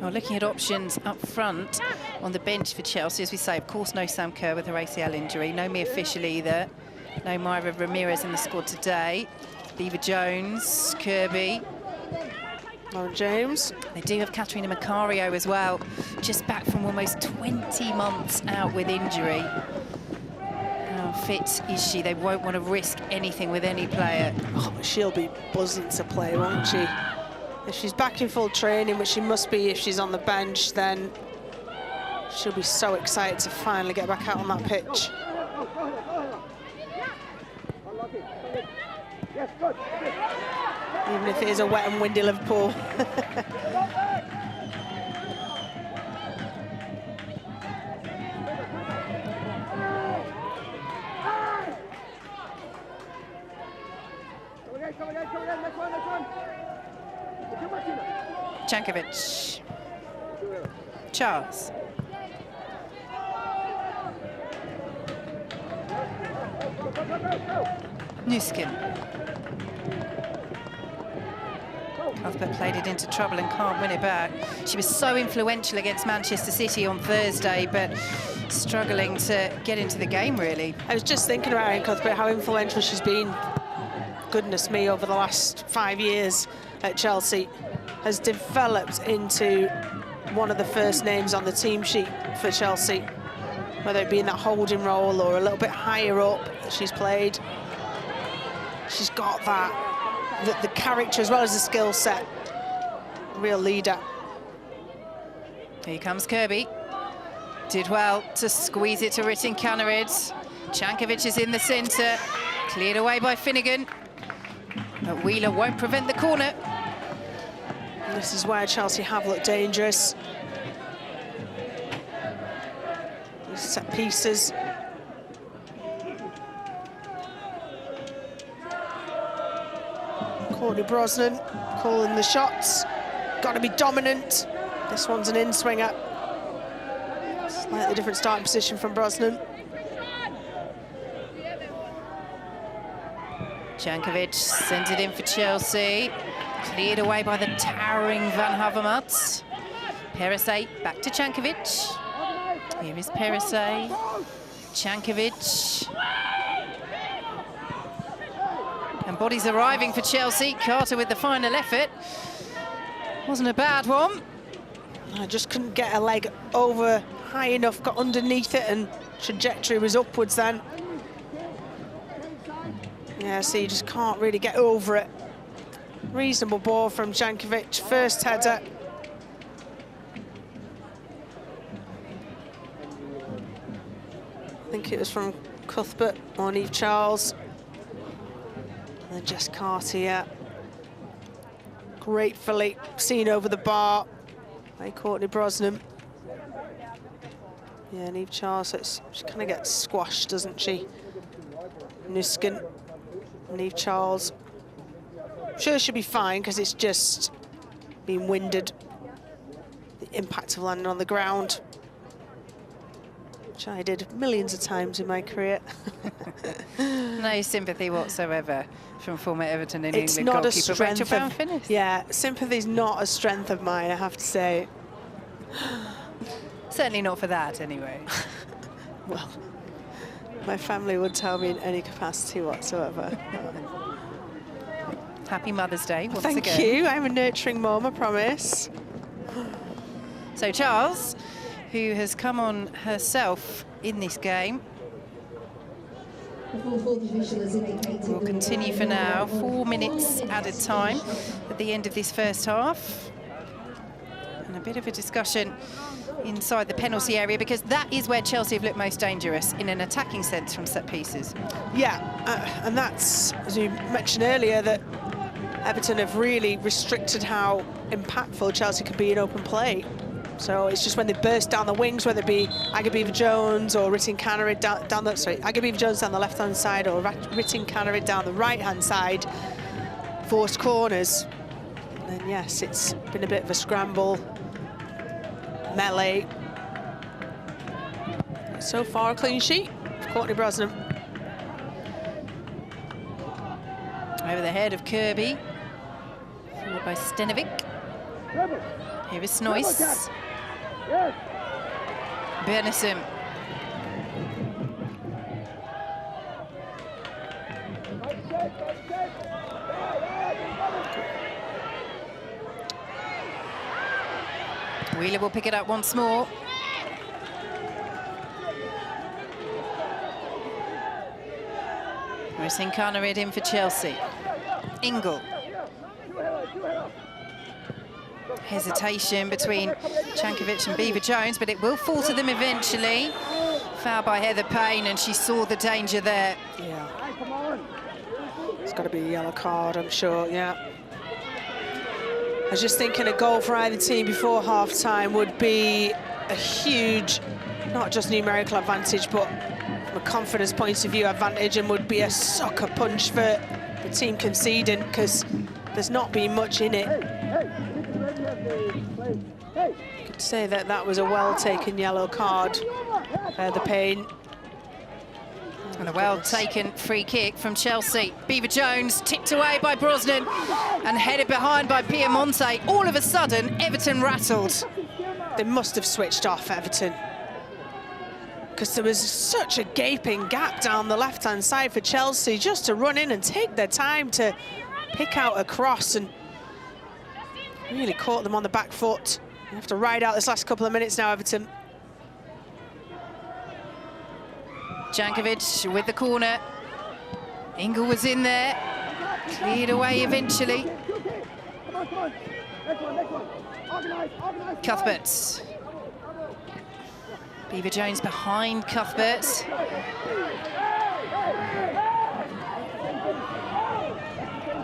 Well, looking at options up front on the bench for Chelsea, as we say, of course, no Sam Kerr with her ACL injury, no Mia Fisher either, no Myra Ramirez in the squad today, Beaver Jones, Kirby. Lauren James. They do have Katerina Macario as well, just back from almost 20 months out with injury. How fit is she? They won't want to risk anything with any player. Oh, but she'll be buzzing to play, won't she? If she's back in full training, which she must be if she's on the bench, then she'll be so excited to finally get back out on that pitch. Even if it is a wet and windy Liverpool. Come again, next one. Cankovic. Charles. Nuskin. Cuthbert played it into trouble and can't win it back. She was so influential against Manchester City on Thursday, but struggling to get into the game, really. I was just thinking about Erin Cuthbert, how influential she's been, goodness me, over the last 5 years at Chelsea. Has developed into one of the first names on the team sheet for Chelsea, whether it be in that holding role or a little bit higher up that she's played. She's got that, the character as well as the skill set. Real leader. Here comes Kirby. Did well to squeeze it to Ritten Canneridge. Cankovic is in the centre, cleared away by Finnegan. But Wheeler won't prevent the corner. This is where Chelsea have looked dangerous. These set pieces. Courtney Brosnan calling the shots. Got to be dominant. This one's an in-swinger. Slightly different starting position from Brosnan. Cankovic sent it in for Chelsea. Cleared away by the towering Van Havermaet. Perisset back to Cankovic. Here is Perisset. Cankovic. And bodies arriving for Chelsea. Carter with the final effort. Wasn't a bad one. I just couldn't get a leg over high enough, got underneath it, and trajectory was upwards then. Yeah, so you just can't really get over it. Reasonable ball from Cankovic, first header. I think it was from Cuthbert or Eve Charles. And then Jess Carter, yeah. Gratefully seen over the bar by Courtney Brosnan. Yeah, and Eve Charles, so she kind of gets squashed, doesn't she? Nuskin and Eve Charles. Sure, she'll be fine because it's just being winded. The impact of landing on the ground. which I did millions of times in my career. No sympathy whatsoever from former Everton and It's England not a goalkeeper Rachel strength of, Bowen-Finnis. yeah, sympathy's not a strength of mine, I have to say. Certainly not for that, anyway. Well, my family would tell me in any capacity whatsoever. Happy Mother's Day once Thank again. you. I'm a nurturing mom, I promise. So Charles, who has come on herself in this game, will continue for now. 4 minutes added time at the end of this first half. And a bit of a discussion inside the penalty area, because that is where Chelsea have looked most dangerous in an attacking sense from set pieces. Yeah, and that's, as you mentioned earlier, that Everton have really restricted how impactful Chelsea could be in open play. So it's just when they burst down the wings, whether it be Agabeaver-Jones or Ritin Canary down the, sorry, Agabeaver-Jones down the left-hand side or Ritin Canary down the right-hand side, forced corners. And then, yes, it's been a bit of a scramble, melee. So far, a clean sheet for Courtney Brosnan. Over the head of Kirby, followed by Stenovic. Here is Snoyce. Bennison. Wheeler will pick it up once more. Racing Carnarid in for Chelsea. Ingle. Hesitation between Jankovic and Beaver-Jones, but it will fall to them eventually. Foul by Heather Payne, and she saw the danger there. Yeah. It's got to be a yellow card, I'm sure, yeah. I was just thinking a goal for either team before half-time would be a huge, not just numerical advantage, but from a confidence point of view advantage, and would be a sucker punch for the team conceding, because there's not been much in it. You could say that that was a well-taken yellow card, the Payne. And a well-taken free kick from Chelsea. Beaver-Jones tipped away by Brosnan and headed behind by Piemonte. All of a sudden, Everton rattled. They must have switched off, Everton, because there was such a gaping gap down the left-hand side for Chelsea just to run in and take their time to pick out a cross, and really caught them on the back foot. You have to ride out this last couple of minutes now, Everton. Jankovic with the corner. Ingle was in there. Cleared away eventually. Cuthbert. Beaver-Jones behind Cuthbert.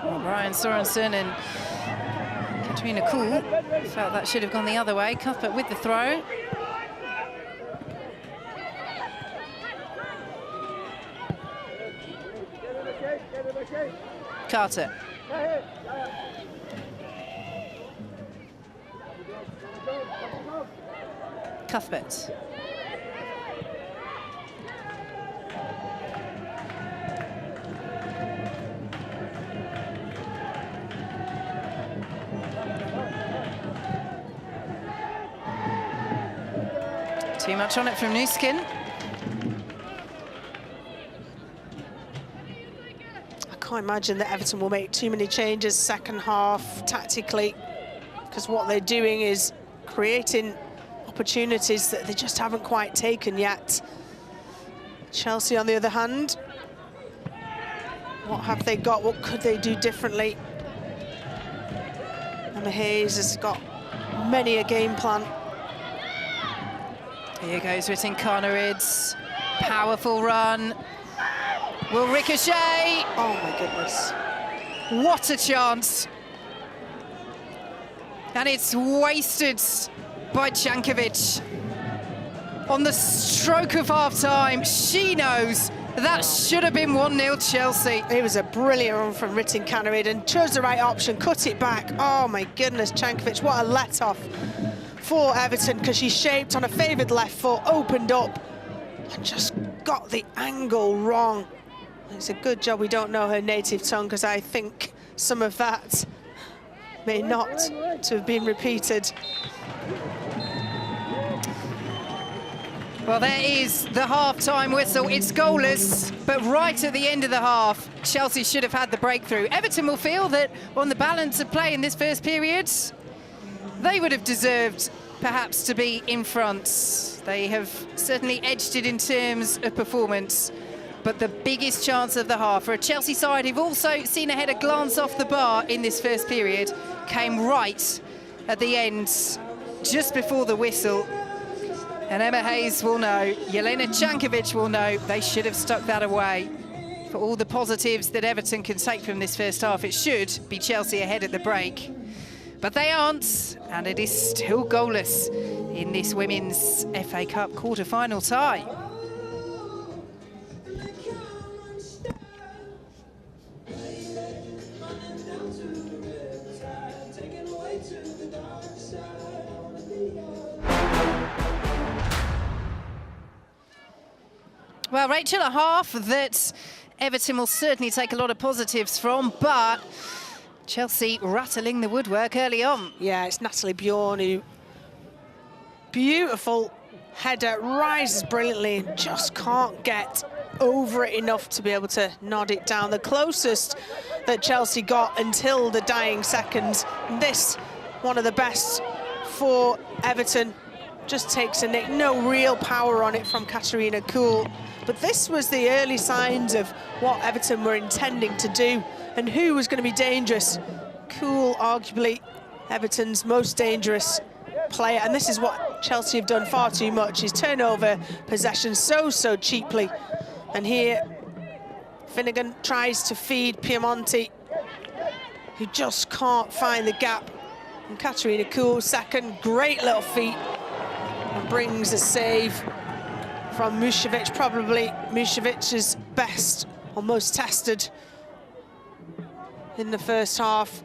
Well, Brian Sorensen and Katrina Kuhl felt that should have gone the other way. Cuthbert with the throw. Carter. Cuthbert. Too much on it from Nuskin. I can't imagine that Everton will make too many changes second half tactically, because what they're doing is creating opportunities that they just haven't quite taken yet. Chelsea, on the other hand, what have they got? What could they do differently? Emma Hayes has got many a game plan. Here goes Ritin Carnarids. Powerful run. Will ricochet. Oh my goodness. What a chance. And it's wasted by Jankovic. On the stroke of half-time, she knows that should have been 1-0 Chelsea. It was a brilliant run from Ritin Canarid and chose the right option, cut it back. Oh my goodness, Jankovic, what a let-off for Everton, because she shaped on a favoured left foot, opened up, and just got the angle wrong. It's a good job we don't know her native tongue, because I think some of that may not to have been repeated. Well, there is the half-time whistle. It's goalless, but right at the end of the half, Chelsea should have had the breakthrough. Everton will feel that on the balance of play in this first period, they would have deserved perhaps to be in front. They have certainly edged it in terms of performance, but the biggest chance of the half for a Chelsea side who've also seen a header glance off the bar in this first period came right at the end, just before the whistle. And Emma Hayes will know, Jelena Jankovic will know, they should have stuck that away. For all the positives that Everton can take from this first half, it should be Chelsea ahead at the break. But they aren't, and it is still goalless in this Women's FA Cup quarter-final tie. Well, Rachel, a half that Everton will certainly take a lot of positives from, but Chelsea rattling the woodwork early on. Yeah, it's Natalie Bjorn who, beautiful header, rises brilliantly and just can't get over it enough to be able to nod it down. The closest that Chelsea got until the dying seconds. This, one of the best for Everton, just takes a nick. No real power on it from Katarina Kuhl. But this was the early signs of what Everton were intending to do and who was going to be dangerous. Kuhl, arguably Everton's most dangerous player, and this is what Chelsea have done far too much, is turn over possession so cheaply. And here Finnegan tries to feed Piemonte, who just can't find the gap. And Katarina Kuhl, second, great little feet, and brings a save from Mušević, probably Mušević's best or most tested in the first half.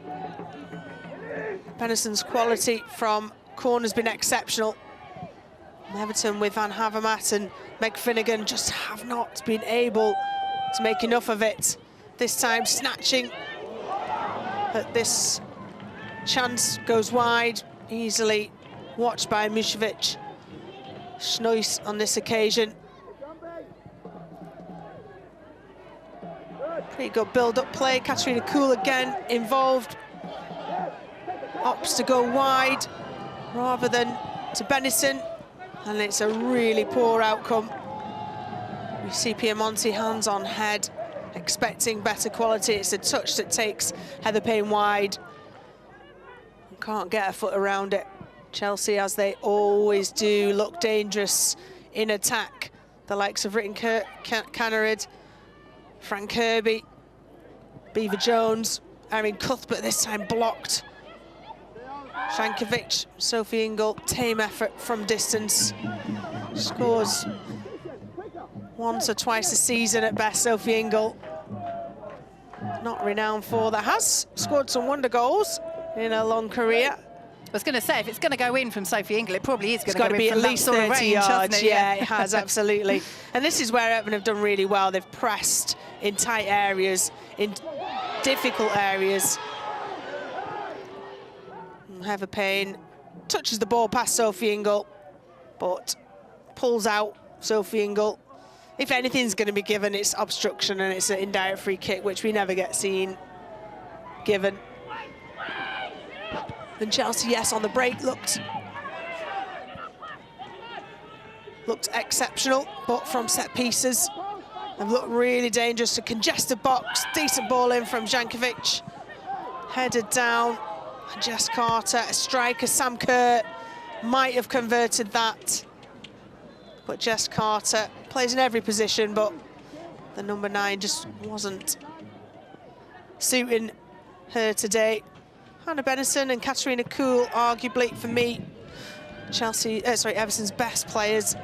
Bennison's quality from corner has been exceptional. Everton with Van Havermaet and Meg Finnegan just have not been able to make enough of it. This time snatching, but this chance goes wide, easily watched by Mušević. Schnois on this occasion. Pretty good build-up play. Katarina Kuhl again involved. Opts to go wide rather than to Bennison, and it's a really poor outcome. We see Piemonte hands on head, expecting better quality. It's a touch that takes Heather Payne wide. Can't get a foot around it. Chelsea, as they always do, look dangerous in attack. The likes of Ritten Canarid, Frank Kirby, Beaver Jones, Erin Cuthbert this time blocked. Jankovic, Sophie Ingle, tame effort from distance. Scores once or twice a season at best, Sophie Ingle. Not renowned for that. Has scored some wonder goals in her long career. I was going to say, if it's going to go in from Sophie Ingle, it probably is going to go in be from at least 30 range, yards. it? Yeah, it has, absolutely. And this is where Everton have done really well. They've pressed in tight areas, in difficult areas. Heather Payne touches the ball past Sophie Ingle, but pulls out Sophie Ingle. If anything's going to be given, it's obstruction, and it's an indirect free kick, which we never get seen given. And Chelsea, yes, on the break looked exceptional, but from set pieces have looked really dangerous. A congested box, decent ball in from Jankovic, headed down. Jess Carter, a striker, Sam Kerr might have converted that, but Jess Carter plays in every position, but the number 9 just wasn't suiting her today. Hannah Bennison and Katarina Kuhl, arguably for me, Everton's best players. A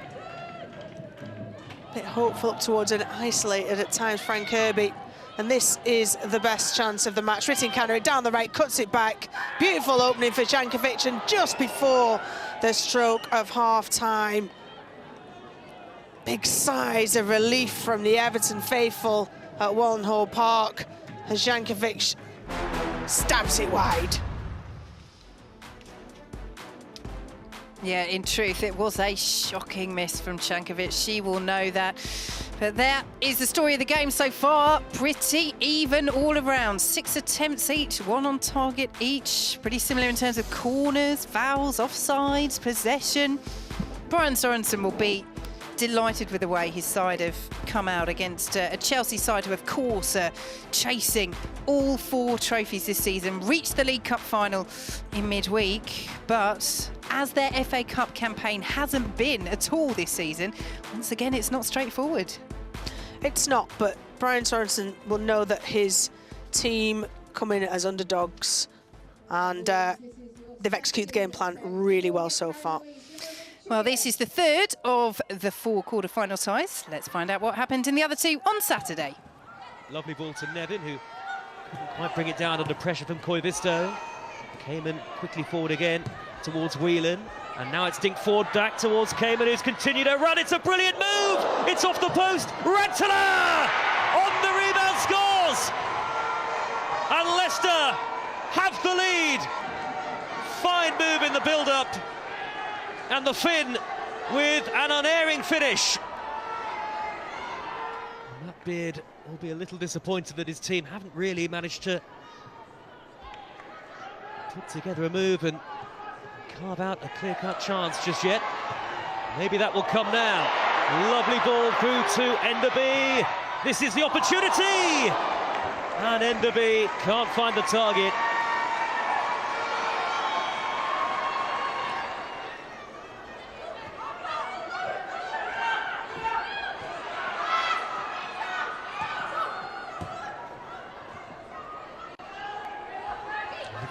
bit hopeful up towards an isolated at times Frank Kirby. And this is the best chance of the match. Ritten Canarid down the right, cuts it back. Beautiful opening for Jankovic, and just before the stroke of half-time, Big sighs of relief from the Everton faithful at Wallenhall Park as Jankovic stabs it wide. Yeah, in truth, it was a shocking miss from Jankovic. She will know that. But that is the story of the game so far. Pretty even all around. 6 attempts each, 1 on target each. Pretty similar in terms of corners, fouls, offsides, possession. Brian Sorensen will be delighted with the way his side have come out against a Chelsea side who, of course, are chasing all 4 trophies this season, reached the League Cup final in midweek, but as their FA Cup campaign hasn't been at all this season, once again, it's not straightforward. It's not, but Brian Sorensen will know that his team come in as underdogs, and they've executed the game plan really well so far. Well, this is the third of the 4 quarter-final ties. Let's find out what happened in the other 2 on Saturday. Lovely ball to Nevin, who couldn't quite bring it down under pressure from Koivisto. Cayman quickly forward again towards Whelan. And now it's dinked forward back towards Cayman, who's continued to run. It's a brilliant move! It's off the post. Rantala on the rebound scores! And Leicester have the lead. Fine move in the build-up. And the Finn with an unerring finish. And Matt Beard will be a little disappointed that his team haven't really managed to put together a move and carve out a clear-cut chance just yet. Maybe that will come now. Lovely ball through to Enderby. This is the opportunity! And Enderby can't find the target.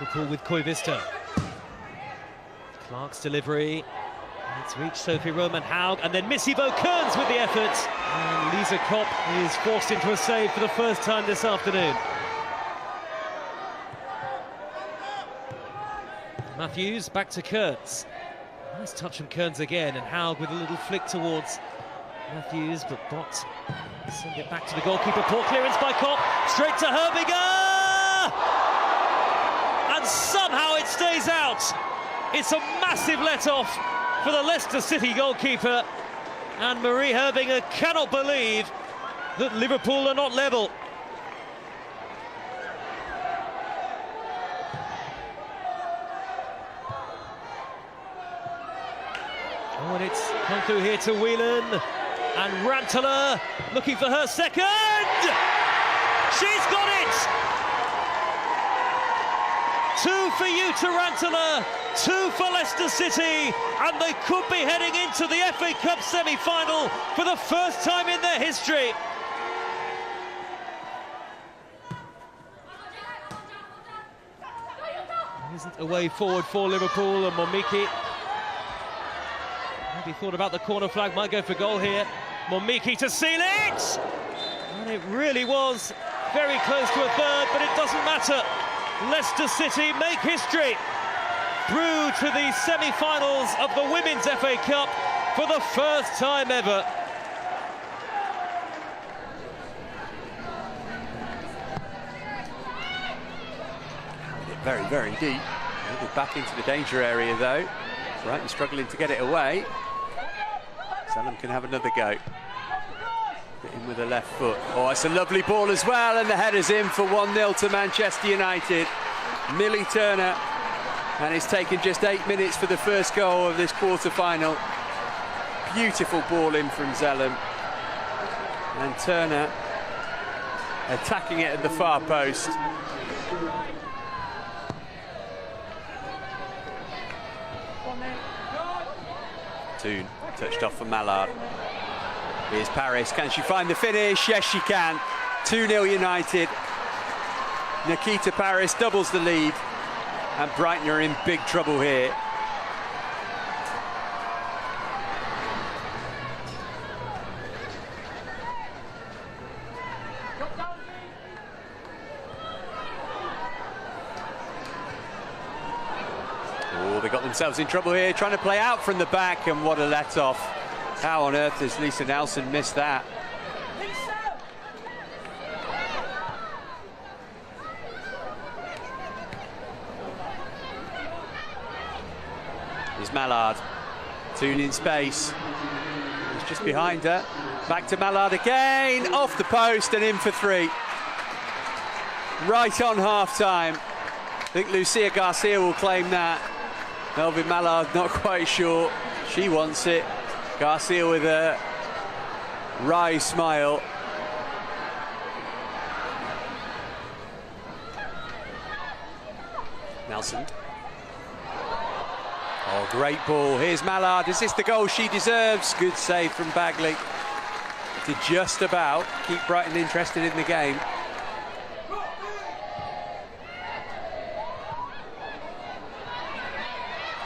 Liverpool with Koivisto. Clark's delivery. And it's reached Sophie Roman Haug, and then Missy Kearns with the effort. And Lisa Kopp is forced into a save for the first time this afternoon. Matthews back to Kearns. Nice touch from Kearns again, and Haug with a little flick towards Matthews, but Bott send it back to the goalkeeper. Poor clearance by Kopp. Straight to Herbiger! And somehow it stays out. It's a massive let-off for the Leicester City goalkeeper. And Marie Herbiger cannot believe that Liverpool are not level. Oh, and it's come through here to Whelan. And Rantala looking for her second. She's got it! 2 for you to Rantala, 2 for Leicester City, and they could be heading into the FA Cup semi-final for the first time in their history. There isn't a way forward for Liverpool, and Momiki maybe thought about the corner flag, might go for goal here. Momiki to seal it! And it really was very close to a third, but it doesn't matter. Leicester City make history through to the semi-finals of the Women's FA Cup for the first time ever. Very, very deep. Back into the danger area though. Right, you're struggling to get it away. Salem can have another go. Hit in with the left foot. Oh, it's a lovely ball as well, and the header's in for 1-0 to Manchester United. Millie Turner, and it's taken just 8 minutes for the first goal of this quarter-final. Beautiful ball in from Zellum. And Turner attacking it at the far post. Toon touched off for Mallard. Here's Paris. Can she find the finish? Yes, she can. 2-0 United. Nikita Paris doubles the lead, and Brighton are in big trouble here. Oh, they got themselves in trouble here, trying to play out from the back, and what a let-off. How on earth does Lisa Nelson miss that? Here's Mallard. Toon in space. He's just behind her. Back to Mallard again. Off the post and in for 3. Right on half-time. I think Lucia Garcia will claim that. Melvin Mallard not quite sure. She wants it. Garcia with a wry smile. Nelson. Oh, great ball. Here's Mallard. Is this the goal she deserves? Good save from Bagley to just about keep Brighton interested in the game.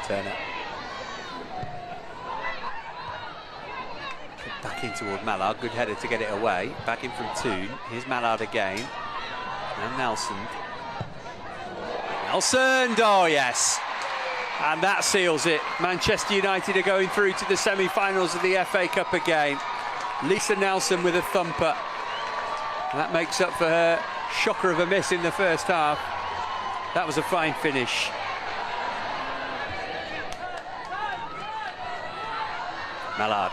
Turner. Back in toward Mallard. Good header to get it away. Back in from Toon. Here's Mallard again. And Nelson. Nelson! Oh, yes. And that seals it. Manchester United are going through to the semi-finals of the FA Cup again. Lisa Nelson with a thumper. And that makes up for her shocker of a miss in the first half. That was a fine finish. Mallard.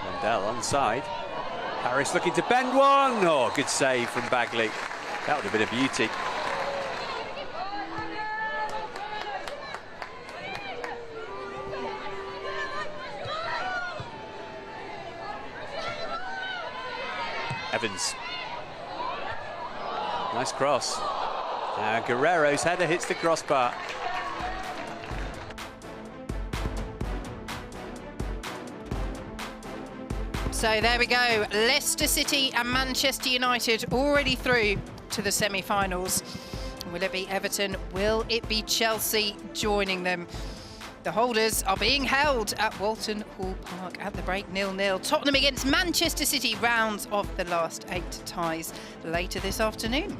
Mendel onside. Harris looking to bend one. Oh, good save from Bagley. That would have been a beauty. Evans. Nice cross. Now Guerrero's header hits the crossbar. So there we go. Leicester City and Manchester United already through to the semi-finals. Will it be Everton? Will it be Chelsea joining them? The holders are being held at Walton Hall Park at the break 0-0. Tottenham against Manchester City rounds off the last 8 ties later this afternoon.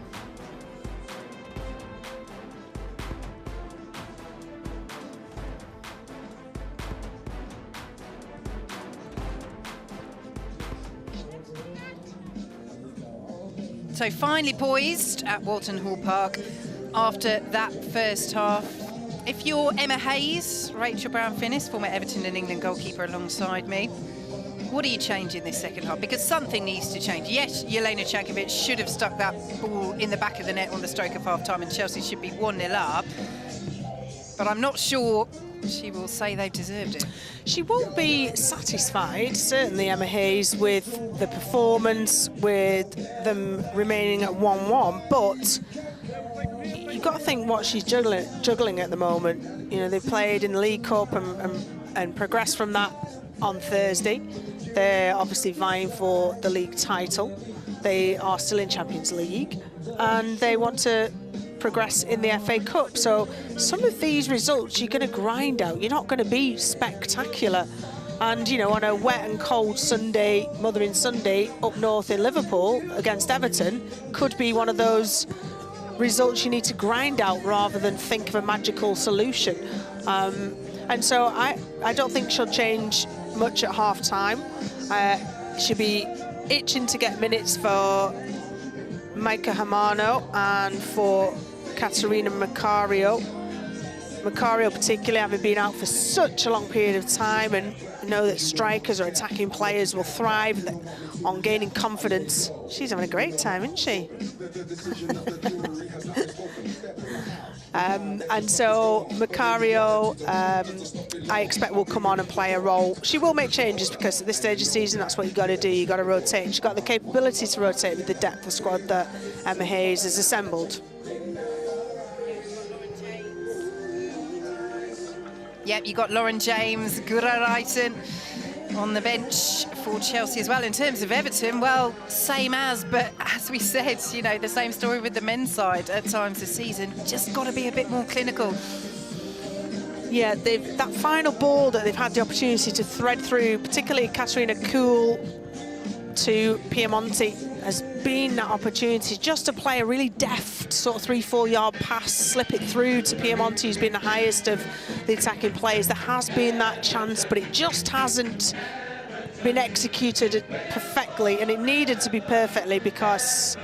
So finally poised at Walton Hall Park after that first half. If you're Emma Hayes, Rachel Brown-Finnis, former Everton and England goalkeeper alongside me, what do you change in this second half? Because something needs to change. Yes, Jelena Cankovic should have stuck that ball in the back of the net on the stroke of half-time and Chelsea should be 1-0 up. But I'm not sure she will say they've deserved it. She won't be satisfied, certainly Emma Hayes, with the performance, with them remaining at 1-1, but you've got to think what she's juggling at the moment. You know, they played in the League Cup and progressed from that on Thursday. They're obviously vying for the league title. They are still in Champions League and they want to progress in the FA Cup. So some of these results you're going to grind out. You're not going to be spectacular. And, you know, on a wet and cold Sunday, Mothering Sunday, up north in Liverpool against Everton, could be one of those results you need to grind out rather than think of a magical solution. And so I don't think she'll change much at half-time. She'll be itching to get minutes for Maika Hamano and for Caterina Macario. Macario particularly having been out for such a long period of time, and you know that strikers or attacking players will thrive on gaining confidence. She's having a great time, isn't she? And so Macario, I expect will come on and play a role. She will make changes because at this stage of the season, that's what you got to do. You got to rotate. She's got the capability to rotate with the depth of squad that Emma Hayes has assembled. Yep, you got Lauren James, Gura Reiten on the bench for Chelsea as well. In terms of Everton, well, same as, but as we said, you know, the same story with the men's side at times this season. Just got to be a bit more clinical. Yeah, that final ball that they've had the opportunity to thread through, particularly Katerina Kuhl to Piemonte, has been that opportunity just to play a really deft sort of 3-4 yard pass, slip it through to Piemonte, who's been the highest of the attacking players. There has been that chance, but it just hasn't been executed perfectly, and it needed to be perfectly because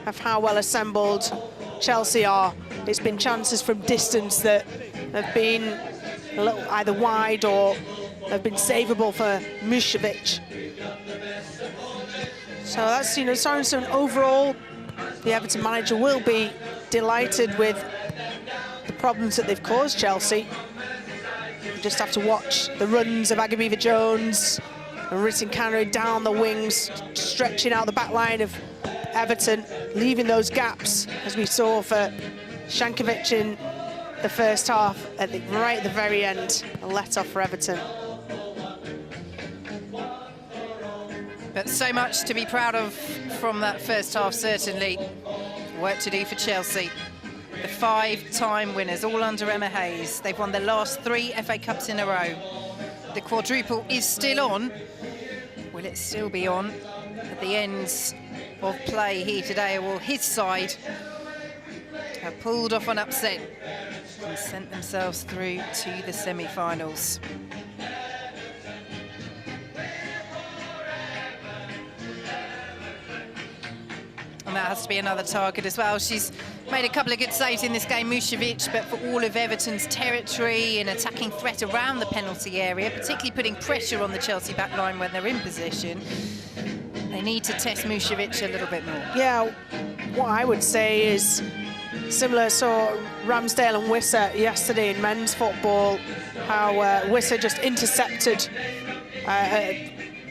of how well assembled Chelsea are. It's been chances from distance that have been a little either wide or have been savable for Mušović. So that's, you know, Sorensen overall, the Everton manager will be delighted with the problems that they've caused Chelsea. You just have to watch the runs of Agabiva-Jones and Ritinkanere down the wings, stretching out the back line of Everton, leaving those gaps, as we saw for Shankovic in the first half, right at the very end, a let-off for Everton. But so much to be proud of from that first half, certainly. Work to do for Chelsea. The 5-time winners, all under Emma Hayes. They've won the last 3 FA Cups in a row. The quadruple is still on. Will it still be on at the end of play here today? Well, his side have pulled off an upset and sent themselves through to the semi-finals. And that has to be another target as well. She's made a couple of good saves in this game, Mušović, but for all of Everton's territory and attacking threat around the penalty area, particularly putting pressure on the Chelsea back line when they're in position, they need to test Mušović a little bit more. Yeah, what I would say is similar, saw Ramsdale and Wissa yesterday in men's football, how Wissa just intercepted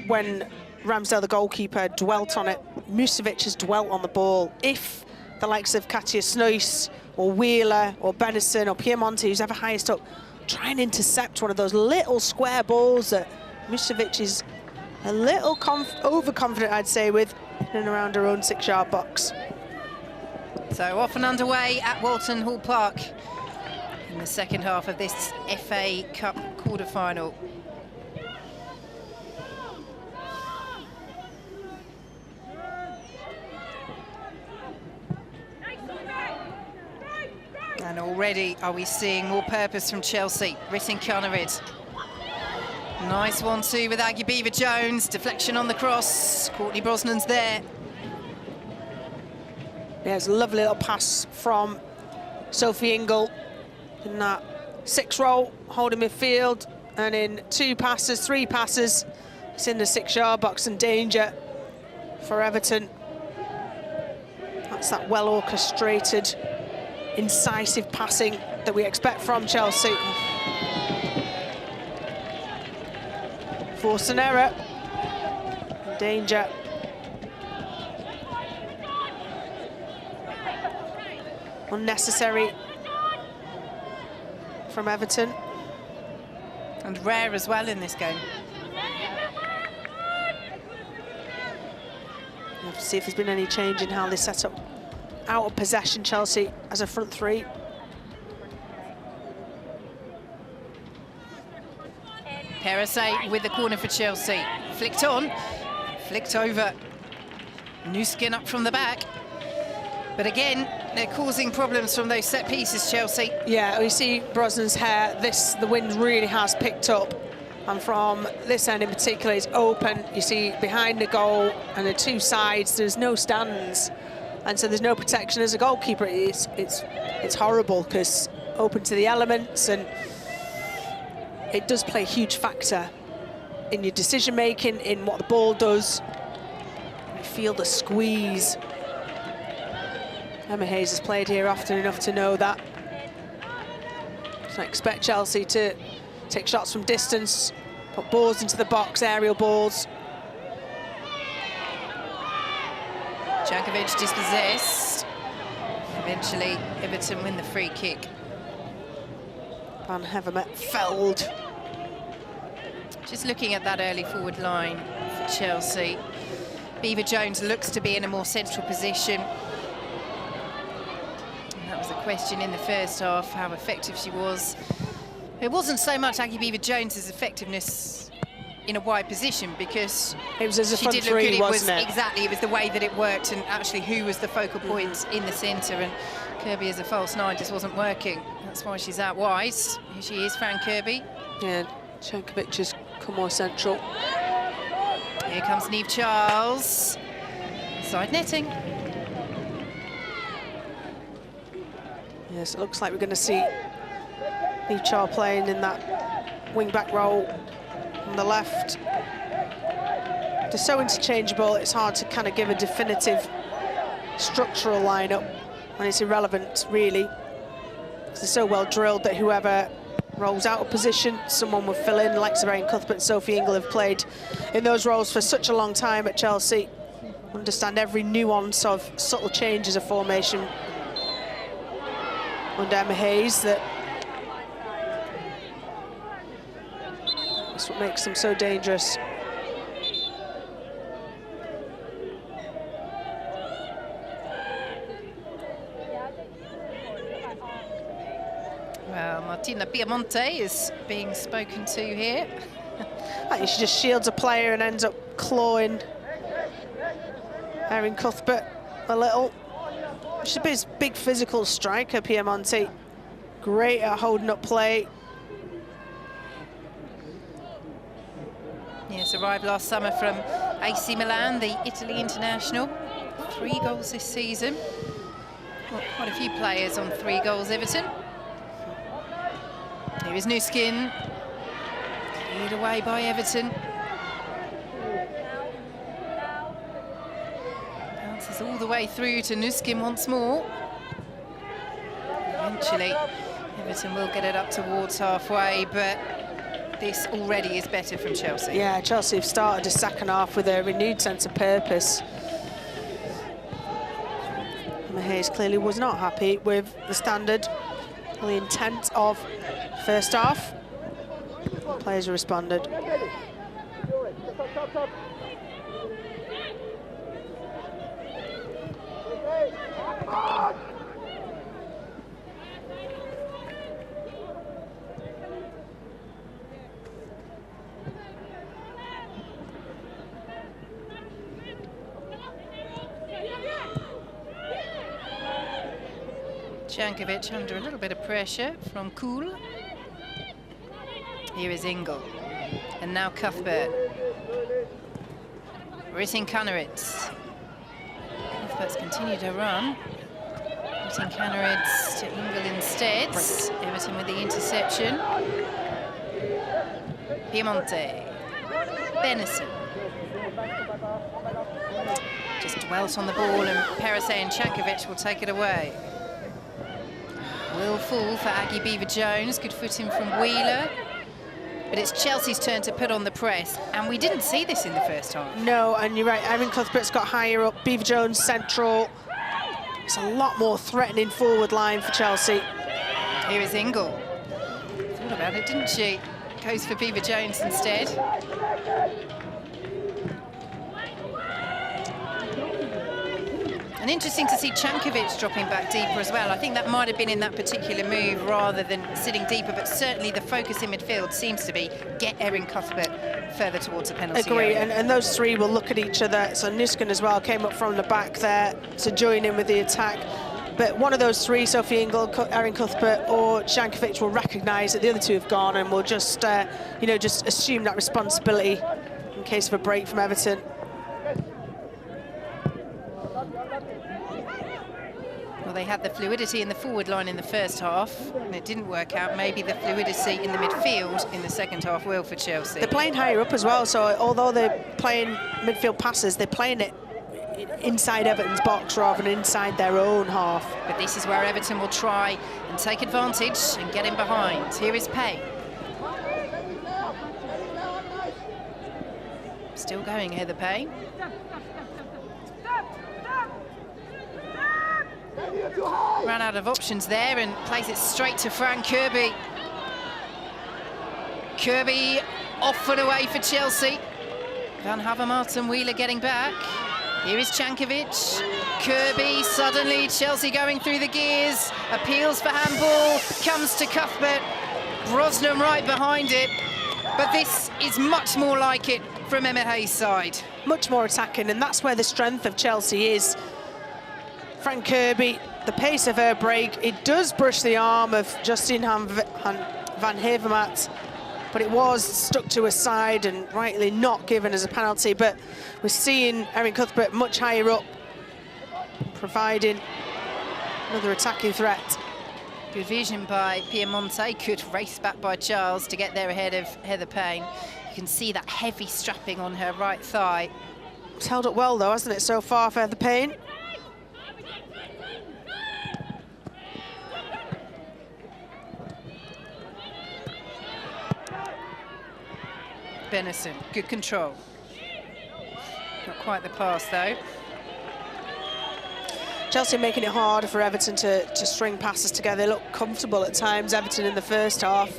when Ramsdale, the goalkeeper, dwelt on it. Mušović has dwelt on the ball. If the likes of Katia Snois or Wheeler or Benison or Piemonte, who's ever highest up, try and intercept one of those little square balls that Mušović is a little overconfident, I'd say, with in and around her own 6-yard box. So off and underway at Walton Hall Park in the second half of this FA Cup quarter-final. And already are we seeing more purpose from Chelsea. Ritinkanere. Nice 1-2 with Agabiva-Jones. Deflection on the cross. Courtney Brosnan's there. Yeah, it's a lovely little pass from Sophie Ingle in that 6 role, holding midfield, and in 3 passes, it's in the 6-yard box and danger for Everton. That's that well-orchestrated, incisive passing that we expect from Chelsea. Force an error. Danger. Unnecessary from Everton. And rare as well in this game. We'll have to see if there's been any change in how they set up out of possession Chelsea as a front 3. Perese with the corner for Chelsea. Flicked on, flicked over. New skin up from the back. But again, they're causing problems from those set pieces, Chelsea. Yeah, we see Brosnan's hair. The wind really has picked up. And from this end in particular, it's open. You see behind the goal and the 2 sides, there's no stands. And so there's no protection as a goalkeeper. It's horrible because open to the elements, and it does play a huge factor in your decision-making, in what the ball does. You feel the squeeze. Emma Hayes has played here often enough to know that. So I expect Chelsea to take shots from distance, put balls into the box, aerial balls. Jankovic dispossessed. Eventually, Everton win the free kick. Van Hevermet felled. Just looking at that early forward line for Chelsea, Beaver-Jones looks to be in a more central position. And that was the question in the first half, how effective she was. It wasn't so much Agabiva-Jones's effectiveness in a wide position, because it was as a she front did look good. three, wasn't it? Exactly, it was the way that it worked and actually who was the focal point in the centre, and Kirby as a false nine just wasn't working. That's why she's out wide. Here she is, Fran Kirby. Yeah, Jankovic has come more central. Here comes Niamh Charles. Side netting. Yes, it looks like we're going to see Niamh Charles playing in that wing-back role on the left. They're so interchangeable, it's hard to kind of give a definitive structural lineup, and it's irrelevant, really. They're so well drilled that whoever rolls out of position, someone will fill in. Like Erin Cuthbert and Sophie Ingle have played in those roles for such a long time at Chelsea. Understand every nuance of subtle changes of formation under Emma Hayes. That's what makes them so dangerous. Well, Martina Piemonte is being spoken to here. I think she just shields a player and ends up clawing Erin Cuthbert a little. She's a big physical striker, Piemonte. Great at holding up play. Yes, arrived last summer from AC Milan, the Italy international. 3 goals this season. Well, quite a few players on 3 goals, Everton. Here is Nuskin. Cleared away by Everton. Bounces all the way through to Nuskin once more. Eventually, Everton will get it up towards halfway, but this already is better from Chelsea. Yeah, Chelsea have started the second half with a renewed sense of purpose. Emma Hayes clearly was not happy with the standard, the intent of first half. Players responded. Jankovic under a little bit of pressure from Kuhl. Here is Ingle. And now Cuthbert. Ritin Kanerits. Cuthbert's continued her run. Ritin Kanerits to Ingle instead. Everton with the interception. Piemonte. Benison. Just dwelt on the ball, and Perisset and Jankovic will take it away. Will fall for Aggie Beever-Jones. Good footing from Wheeler. But it's Chelsea's turn to put on the press, and we didn't see this in the first half. No, and you're right, Erin Cuthbert's got higher up, Beever-Jones central. It's a lot more threatening forward line for Chelsea. Here is Ingle. Thought about it, didn't she? Goes for Beever-Jones instead. And interesting to see Jankovic dropping back deeper as well. I think that might have been in that particular move rather than sitting deeper, but certainly the focus in midfield seems to be get Erin Cuthbert further towards the penalty area. And those three will look at each other. So Nuskin as well came up from the back there to join in with the attack. But one of those three, Sophie Ingle, Erin Cuthbert or Jankovic, will recognise that the other two have gone and will just, you know, just assume that responsibility in case of a break from Everton. Well, they had the fluidity in the forward line in the first half, and it didn't work out. Maybe the fluidity in the midfield in the second half will for Chelsea. They're playing higher up as well, so although they're playing midfield passes, they're playing it inside Everton's box rather than inside their own half. But this is where Everton will try and take advantage and get in behind. Here is Payne. Still going, Heather Payne. Ran out of options there and plays it straight to Fran Kirby. Kirby off and away for Chelsea. Van Havermaet and Wheeler getting back. Here is Jankovic. Kirby, suddenly Chelsea going through the gears. Appeals for handball, comes to Cuthbert. Brosnan right behind it. But this is much more like it from Emma Hayes' side. Much more attacking, and that's where the strength of Chelsea is. Fran Kirby, the pace of her break, it does brush the arm of Justine van Hevermaet, but it was stuck to her side and rightly not given as a penalty. But we're seeing Erin Cuthbert much higher up, providing another attacking threat. Good vision by Piemonte, good race back by Charles to get there ahead of Heather Payne. You can see that heavy strapping on her right thigh. It's held up well though, hasn't it, so far for Heather Payne? Benison, good control. Not quite the pass though. Chelsea making it harder for Everton to string passes together. They look comfortable at times, Everton in the first half.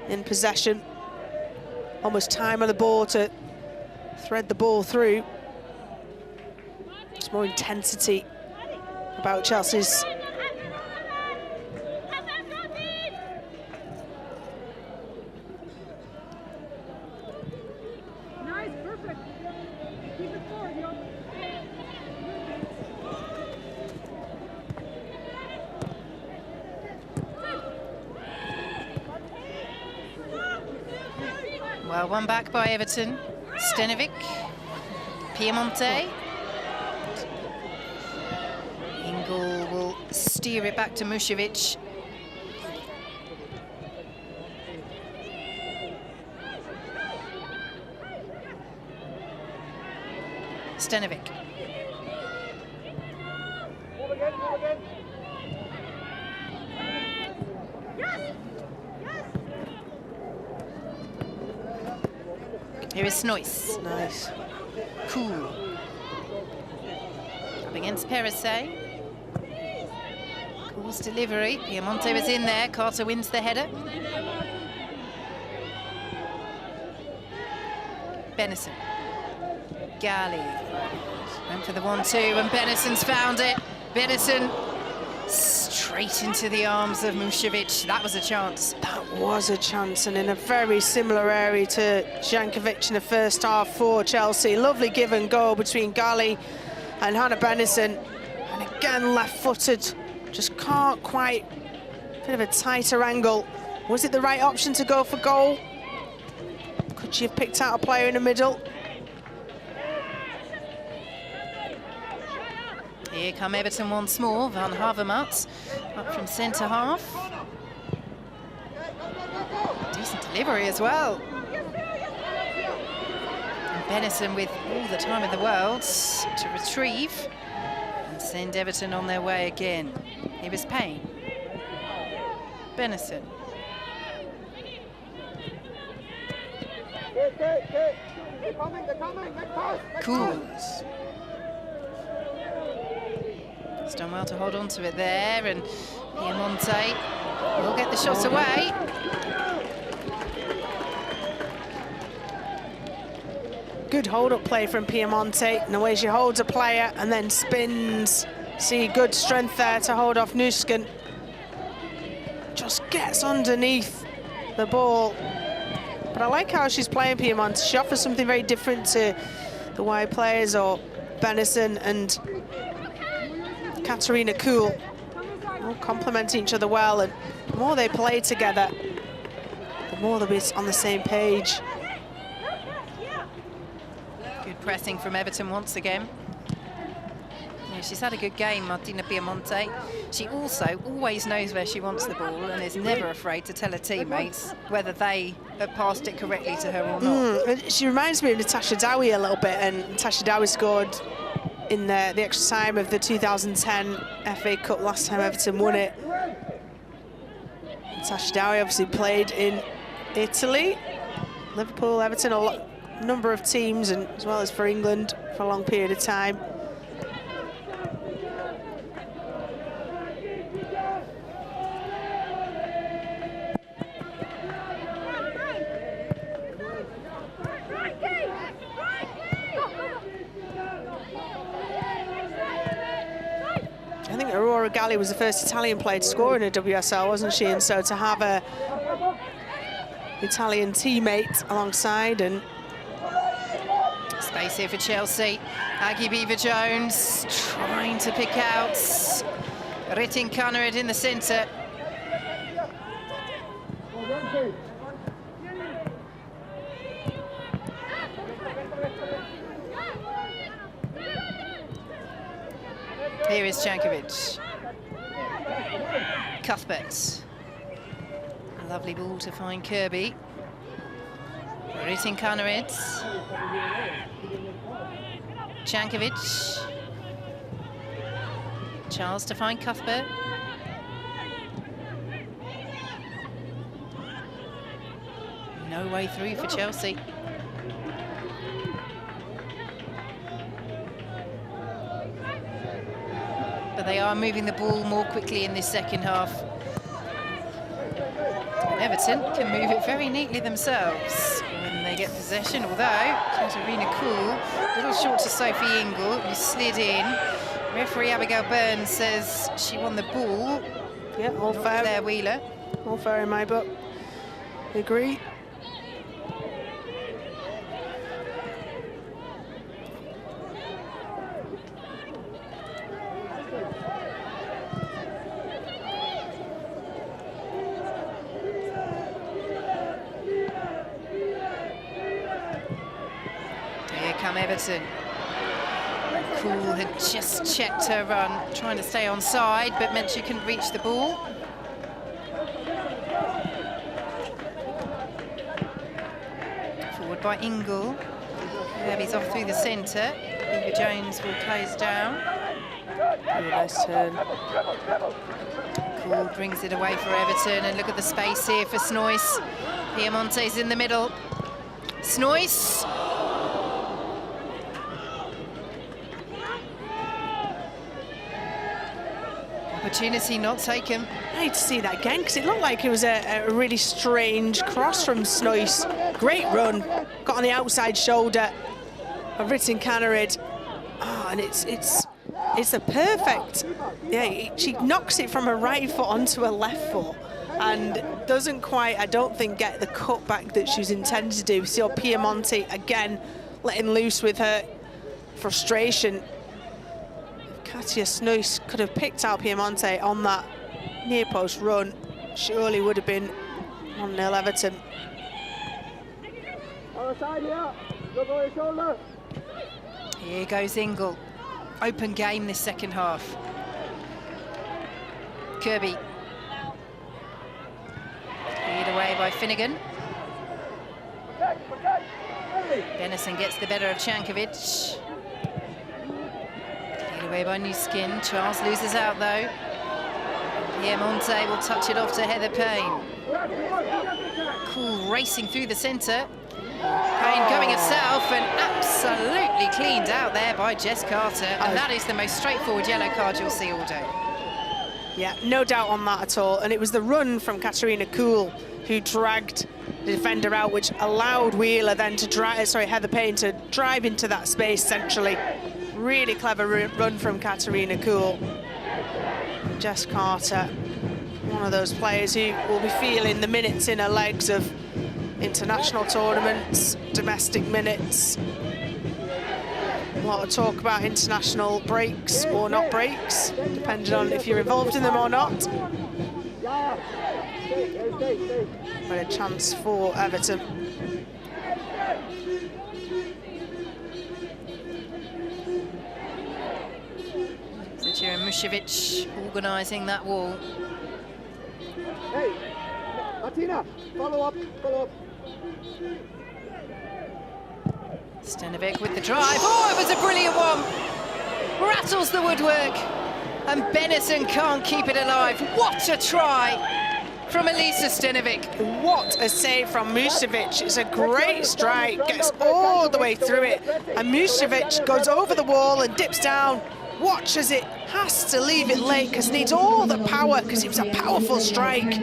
In possession. Almost time on the ball to thread the ball through. There's more intensity about Chelsea's. Well, one back by Everton. Stenovic, Piemonte. Ingle will steer it back to Mušević. Stenovic. Here is Snoyce. Nice. Cool. Up against Perisset. Cool's delivery. Piemonte was in there. Carter wins the header. Benison. Gali. Went for the 1-2 and Benison's found it. Benison straight into the arms of Mušević. That was a chance. That was a chance, and in a very similar area to Jankovic in the first half for Chelsea. Lovely give and go between Gali and Hannah Benison. And again, left-footed. Just can't quite, bit of a tighter angle. Was it the right option to go for goal? Could she have picked out a player in the middle? Here come Everton once more. Van Havermaet up from centre half. Decent delivery as well. And Benison with all the time in the world to retrieve and send Everton on their way again. Here was Payne. Benison. Cools. It's done well to hold on to it there, and Piemonte will get the shot away. Good hold-up play from Piemonte, and the way she holds a player and then spins. See, good strength there to hold off Nusken. Just gets underneath the ball. But I like how she's playing Piemonte. She offers something very different to the wide players or Benison and Katarina Kuhl. All complementing each other well, and the more they play together, the more they'll be on the same page. Good pressing from Everton once again. Yeah, she's had a good game, Martina Piemonte. She also always knows where she wants the ball and is never afraid to tell her teammates whether they have passed it correctly to her or not. She reminds me of Natasha Dowie a little bit, and Natasha Dowie scored in the extra time of the 2010 FA Cup, last time Everton won it. Natasha Dowie obviously played in Italy, Liverpool, Everton, a number of teams, and as well as for England for a long period of time. I think Aurora Gali was the first Italian player to score in a WSL, wasn't she? And so to have her Italian teammate alongside, and Space here for Chelsea. Aggie Beaver-Jones trying to pick out Ritin Kaneryd in the centre. Here is Jankovic. Cuthbert. A lovely ball to find Kirby. Ritin Kaneryd. Jankovic. Charles to find Cuthbert. No way through for Chelsea. But they are moving the ball more quickly in this second half. And Everton can move it very neatly themselves when they get possession, although Katarina Kuhl, a little short to Sophie Ingle, who slid in. Referee Abigail Burns says she won the ball. yeah, all fair. Claire Wheeler. All fair in my book. Agree. Here come Everton. Kuhl had just checked her run, trying to stay on side, but meant she couldn't reach the ball. Forward by Ingle. Kirby's off through the centre. Beaver-Jones will close down. Really nice turn. Kuhl brings it away for Everton, and look at the space here for Snoyce. Piemonte's in the middle. Snoyce. Opportunity not taken. I need to see that again, because it looked like it was a really strange cross from Snoyce. Great run, got on the outside shoulder of Ritin Kaneryd. Oh, and it's a perfect, yeah, she knocks it from her right foot onto her left foot and doesn't quite, I don't think, get the cutback that she was intended to do. So Piemonte again letting loose with her frustration. Katia Snoyce could have picked out Piemonte on that near post run. Surely would have been 1-0 Everton. On the side here. Look over your shoulder. Here goes Ingle. Open game this second half. Kirby. Lead away by Finnegan. Benison gets the better of Jankovic. Lead away by Newskin. Charles loses out though. Piemonte will touch it off to Heather Payne. Kuhl racing through the centre. Payne going herself and absolutely cleaned out there by Jess Carter. And that is the most straightforward yellow card you'll see all day. Yeah, no doubt on that at all. And it was the run from Katarina Kuhl who dragged the defender out, which allowed Wheeler then to Heather Payne to drive into that space centrally. Really clever run from Katarina Kuhl. Jess Carter, one of those players who will be feeling the minutes in her legs of international tournaments, domestic minutes. A lot of talk about international breaks or not breaks, depending on if you're involved in them or not. But a chance for Everton. Zecira Mušević organising that wall. Hey, Martina, follow up, follow up. Stanovic with the drive. Oh, it was a brilliant one. Rattles the woodwork. And Benison can't keep it alive. What a try from Elisa Stanovic. What a save from Mušević. It's a great strike, gets all the way through it. And Mušević goes over the wall and dips down. Watch as it has to leave it late because it needs all the power, because it was a powerful strike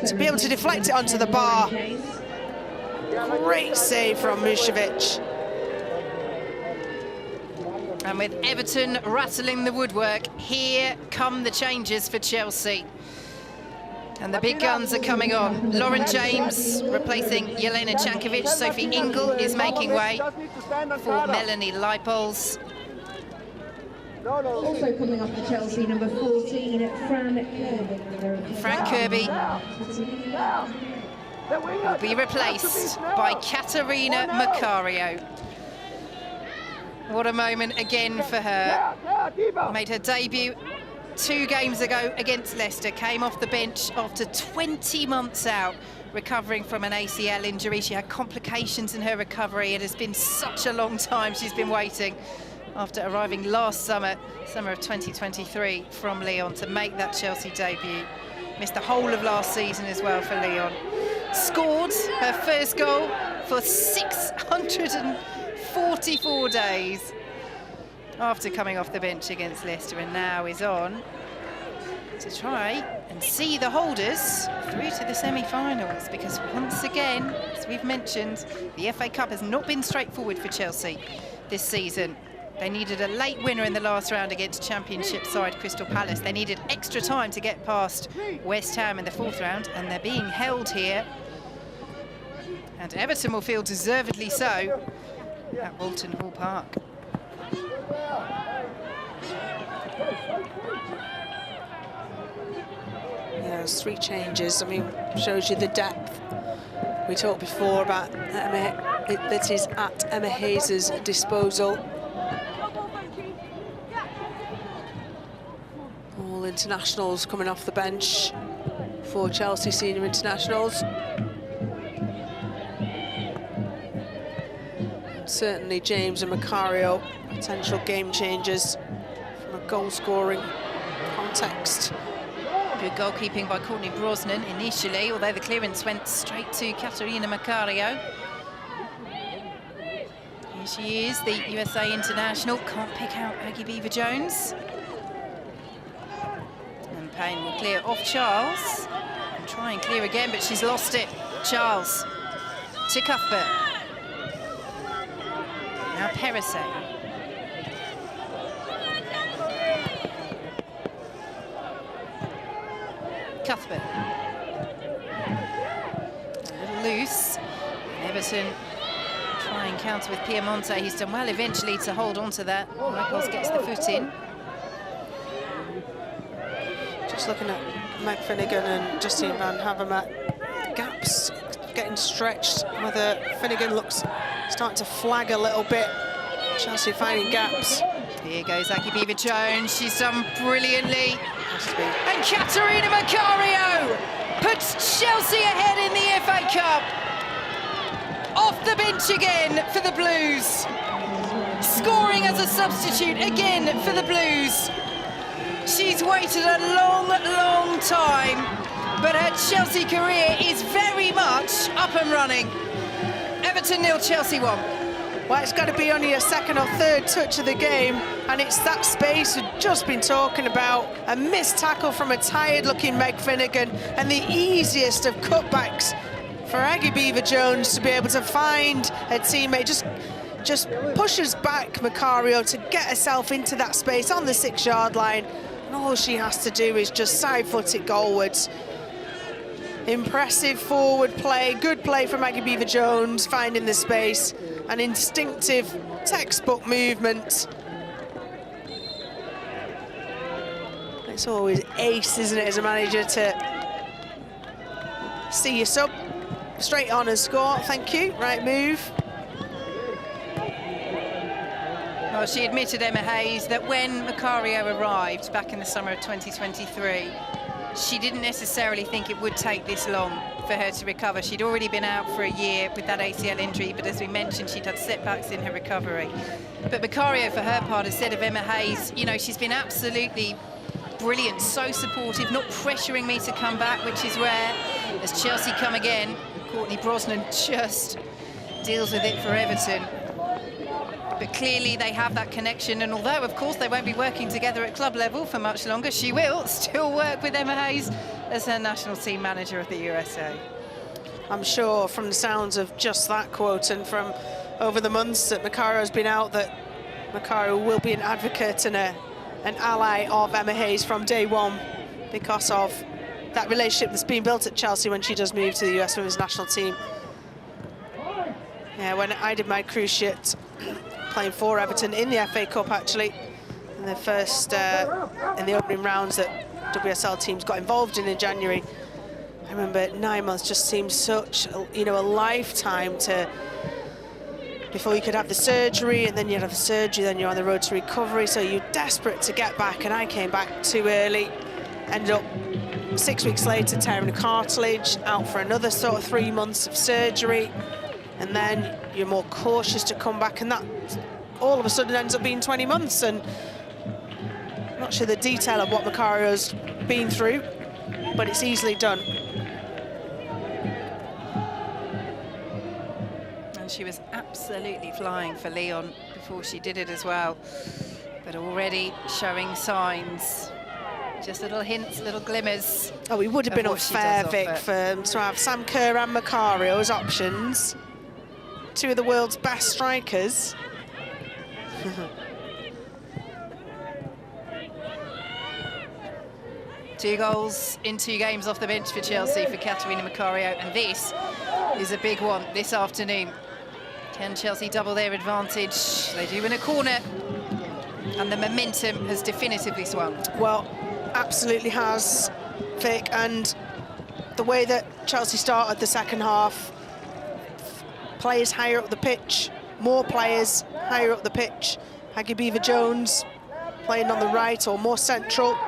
to be able to deflect it onto the bar. Great save from Mušević. And with Everton rattling the woodwork, here come the changes for Chelsea. And the big guns are coming on. Lauren James replacing Jelena Jankovic. Sophie Ingle is making way for Melanie Leipols. Also coming off the Chelsea, number 14, Fran Kirby will be replaced by Katerina Macario. What a moment again for her. Made her debut 2 games ago against Leicester, came off the bench after 20 months out, recovering from an ACL injury. She had complications in her recovery. It has been such a long time she's been waiting after arriving last summer of 2023 from Lyon to make that Chelsea debut. Missed the whole of last season as well for Lyon. Scored her first goal for 644 days after coming off the bench against Leicester, and now is on to try and see the holders through to the semi-finals, because once again, as we've mentioned, the FA Cup has not been straightforward for Chelsea this season. They needed a late winner in the last round against Championship side Crystal Palace. They needed extra time to get past West Ham in the 4th round, and they're being held here. And Everton will feel deservedly so at Walton Hall Park. Yeah, there's 3 changes. I mean, shows you the depth. We talked before about that is at Emma Hayes' disposal. All internationals coming off the bench for Chelsea senior internationals. And certainly James and Macario, potential game changers from a goal-scoring context. Good goalkeeping by Courtney Brosnan initially, although the clearance went straight to Katerina Macario. Here she is, the USA international. Can't pick out Aggie Beever-Jones. And Payne will clear off Charles. And try and clear again, but she's lost it. Charles to Cuthbert. Now Perisset. Cuthbert. A little loose. Everton try and counter with Piemonte. He's done well eventually to hold on to that. Michaels gets the foot in. Just looking at Meg Finnegan and Justine Van Havermaet. Gaps getting stretched. Whether Finnegan looks starting to flag a little bit. Chelsea finding gaps. Here goes Aggie Beever-Jones. She's done brilliantly. And Katerina Macario puts Chelsea ahead in the FA Cup. Off the bench again for the Blues. Scoring as a substitute again for the Blues. She's waited a long, long time, but her Chelsea career is very much up and running. Everton 0, Chelsea 1. Well, it's got to be only a 2nd or 3rd touch of the game, and it's that space we've just been talking about. A missed tackle from a tired-looking Meg Finnegan, and the easiest of cutbacks for Aggie Beever-Jones to be able to find her teammate. Just pushes back Macario to get herself into that space on the 6-yard line, and all she has to do is just side-foot it goalwards. Impressive forward play, good play from Aggie Beever-Jones, finding the space. An instinctive textbook movement. It's always ace, isn't it, as a manager, to see your sub straight on and score. Thank you. Right move. Well, she admitted, Emma Hayes, that when Macario arrived back in the summer of 2023, she didn't necessarily think it would take this long for her to recover. She'd already been out for a year with that ACL injury, but as we mentioned, she'd had setbacks in her recovery. But Macario, for her part, has said of Emma Hayes, you know, she's been absolutely brilliant, so supportive, not pressuring me to come back, which is rare. As Chelsea come again, Courtney Brosnan just deals with it for Everton. But clearly they have that connection, and although of course they won't be working together at club level for much longer, she will still work with Emma Hayes as her national team manager of the USA. I'm sure from the sounds of just that quote and from over the months that Macario's been out, that Macario will be an advocate and an ally of Emma Hayes from day one, because of that relationship that's been built at Chelsea when she does move to the US Women's National Team. Yeah, when I did my cruise ship playing for Everton in the FA Cup, actually, in the first, in the opening rounds that WSL teams got involved in January, I remember 9 months just seemed such, you know, a lifetime before you could have the surgery, and then you'd have the surgery, then you're on the road to recovery, so you're desperate to get back, and I came back too early, ended up 6 weeks later tearing a cartilage, out for another sort of 3 months of surgery, and then you're more cautious to come back, and that all of a sudden ends up being 20 months, and I'm not sure the detail of what Macario's been through, but it's easily done. And she was absolutely flying for Lyon before she did it as well, but already showing signs, just little hints, little glimmers. Oh, it would have been unfair, Vic, to have Sam Kerr and Macario as options, 2 of the world's best strikers. 2 goals in 2 games off the bench for Chelsea for Caterina Macario, and this is a big one this afternoon. Can Chelsea double their advantage? They do in a corner, and the momentum has definitively swung. Well, absolutely has, Vic, and the way that Chelsea started the second half, players higher up the pitch, more players higher up the pitch, Aggie Beaver-Jones playing on the right or more central,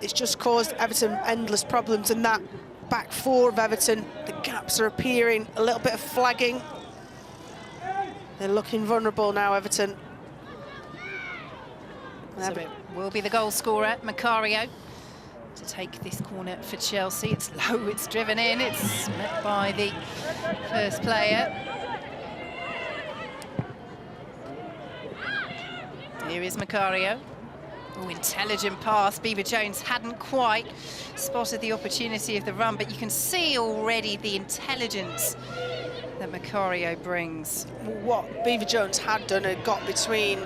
it's just caused Everton endless problems in that back 4 of Everton. The gaps are appearing, a little bit of flagging. They're looking vulnerable now, Everton. So it will be the goal scorer, Macario, to take this corner for Chelsea. It's low, it's driven in, it's met by the first player. Here is Macario. Oh, intelligent pass. Beaver-Jones hadn't quite spotted the opportunity of the run, but you can see already the intelligence that Macario brings. What Beaver-Jones had done had got between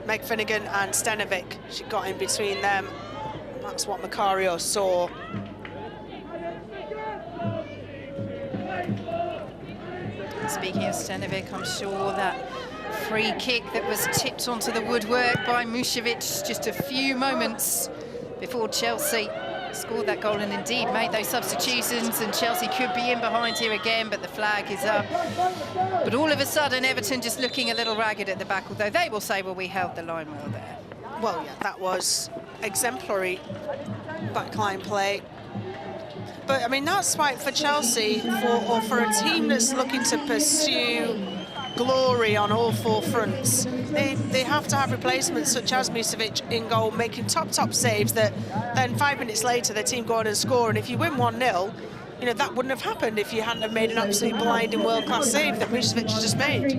Meg Finnegan and Stenovic. She got in between them. That's what Macario saw. Speaking of Stenovic, I'm sure that free kick that was tipped onto the woodwork by Mušević just a few moments before Chelsea scored that goal and indeed made those substitutions, and Chelsea could be in behind here again, but the flag is up. But all of a sudden, Everton just looking a little ragged at the back, although they will say, well, we held the line well there. Well, yeah, that was exemplary backline play. But, I mean, that's why for Chelsea, for a team that's looking to pursue glory on all 4 fronts, they have to have replacements such as Mušević in goal, making top saves that then 5 minutes later their team go on and score. And if you win 1-0, you know, that wouldn't have happened if you hadn't have made an absolutely blinding world-class save that Mušević has just made.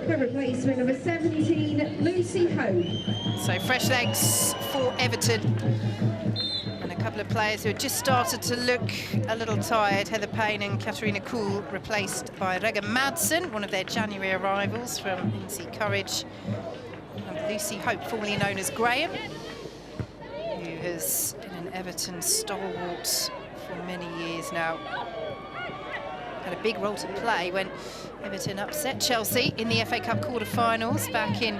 For replacement number 17, Lucy Hope. So fresh legs for Everton. And a couple of players who had just started to look a little tired. Heather Payne and Katarina Kuhl replaced by Rega Madsen, one of their January arrivals from NC Courage. And Lucy Hope, formerly known as Graham, who has been an Everton stalwart for many years now. Had a big role to play when Everton upset Chelsea in the FA Cup quarter-finals back in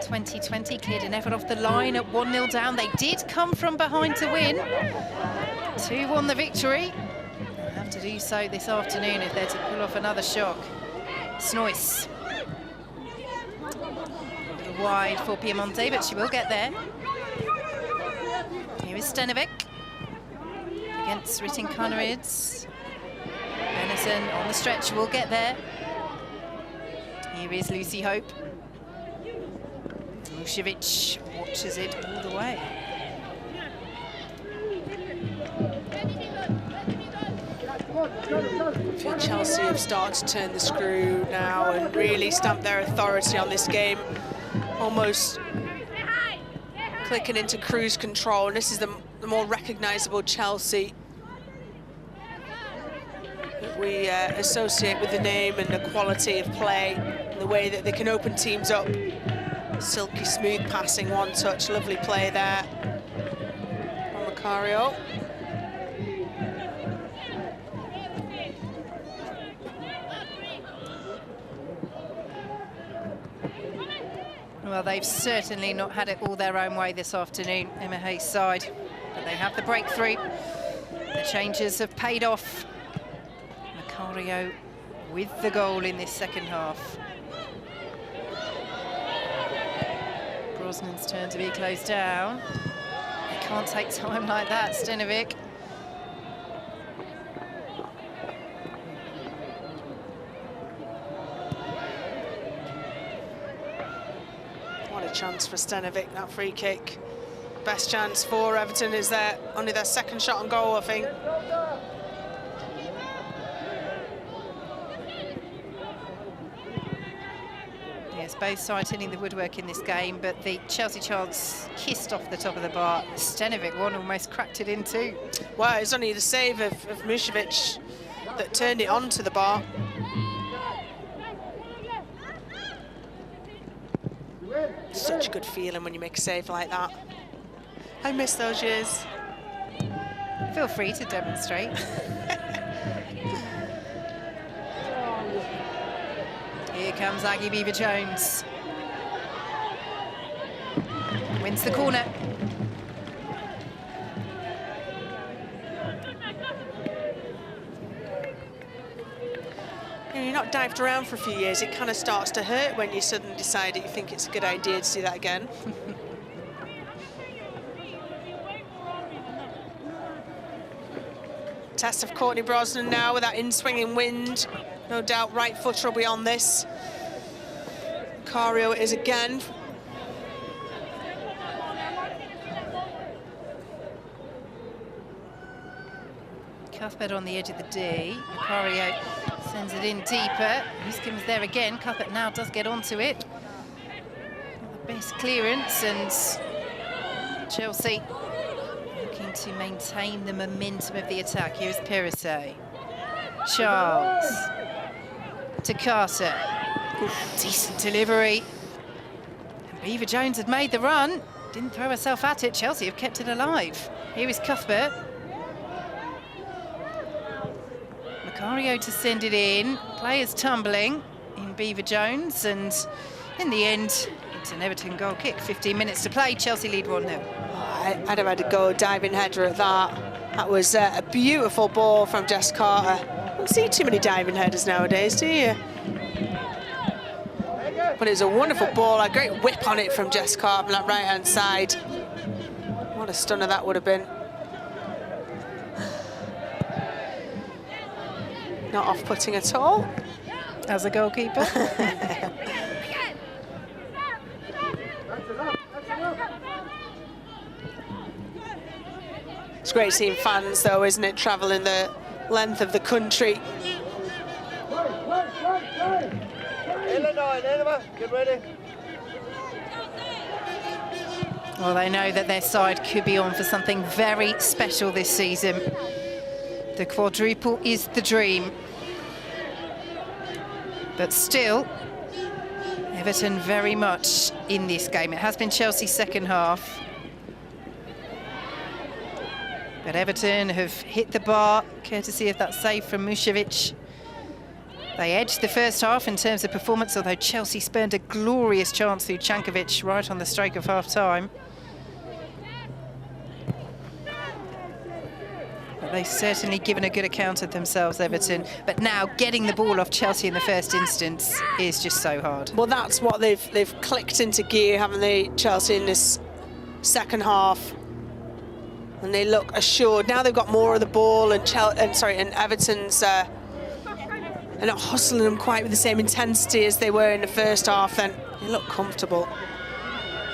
2020. Cleared an effort off the line at 1-0 down. They did come from behind to win. 2-1 the victory. They'll have to do so this afternoon if they're to pull off another shock. Snoyce. A little wide for Piemonte, but she will get there. Here is Stenovic against Ritin Kanarids. Benison on the stretch will get there. Here is Lucy Hope. Mušević watches it all the way. I feel Chelsea have started to turn the screw now and really stamp their authority on this game, almost clicking into cruise control. And this is the more recognisable Chelsea that we associate with the name and the quality of play, and the way that they can open teams up. Silky smooth passing, one touch, lovely play there from Macario. Well, they've certainly not had it all their own way this afternoon, Emma Hayes' side, but they have the breakthrough. The changes have paid off. Macario with the goal in this second half. Brosnan's turn to be closed down. They can't take time like that, Stenovic. What a chance for Stenovic, that free kick. Best chance for Everton is only their second shot on goal, I think. Yes, both sides hitting the woodwork in this game, but the Chelsea chance kissed off the top of the bar. The Stenovic one almost cracked it in too. Well, it was only the save of Mušević that turned it onto the bar. Such a good feeling when you make a save like that. I miss those years. Feel free to demonstrate. Here comes Aggie Beever-Jones. Wins the corner. You're not dived around for a few years, it kind of starts to hurt when you suddenly decide that you think it's a good idea to do that again. Test of Courtney Brosnan now with that in-swinging wind. No doubt right footer will be on this. Macario it is again. Cuthbert on the edge of the D. Macario sends it in deeper. Huskins there again. Cuthbert now does get onto it. Not the best clearance, and Chelsea looking to maintain the momentum of the attack. Here's Perisset. Charles to Carter. Decent delivery. And Beever-Jones had made the run. Didn't throw herself at it. Chelsea have kept it alive. Here is Cuthbert. Macario to send it in. Players tumbling in Beever-Jones, and in the end, it's an Everton goal kick. 15 minutes to play. Chelsea lead 1-0. I'd have had a go diving header at that. That was a beautiful ball from Jess Carter. Don't see too many diving headers nowadays, do you? But it was a wonderful ball, a great whip on it from Jess Carter on that right-hand side. What a stunner that would have been. Not off-putting at all. As a goalkeeper. It's great seeing fans, though, isn't it, travelling the length of the country. Get ready. Well, they know that their side could be on for something very special this season. The quadruple is the dream. But still, Everton very much in this game. It has been Chelsea's second half. But Everton have hit the bar, courtesy of that save from Mušević. They edged the first half in terms of performance, although Chelsea spurned a glorious chance through Cankovic right on the stroke of half-time. But they've certainly given a good account of themselves, Everton. But now getting the ball off Chelsea in the first instance is just so hard. Well, that's what they've clicked into gear, haven't they, Chelsea, in this second half? And they look assured. Now they've got more of the ball, and Everton's they're not hustling them quite with the same intensity as they were in the first half. Then they look comfortable.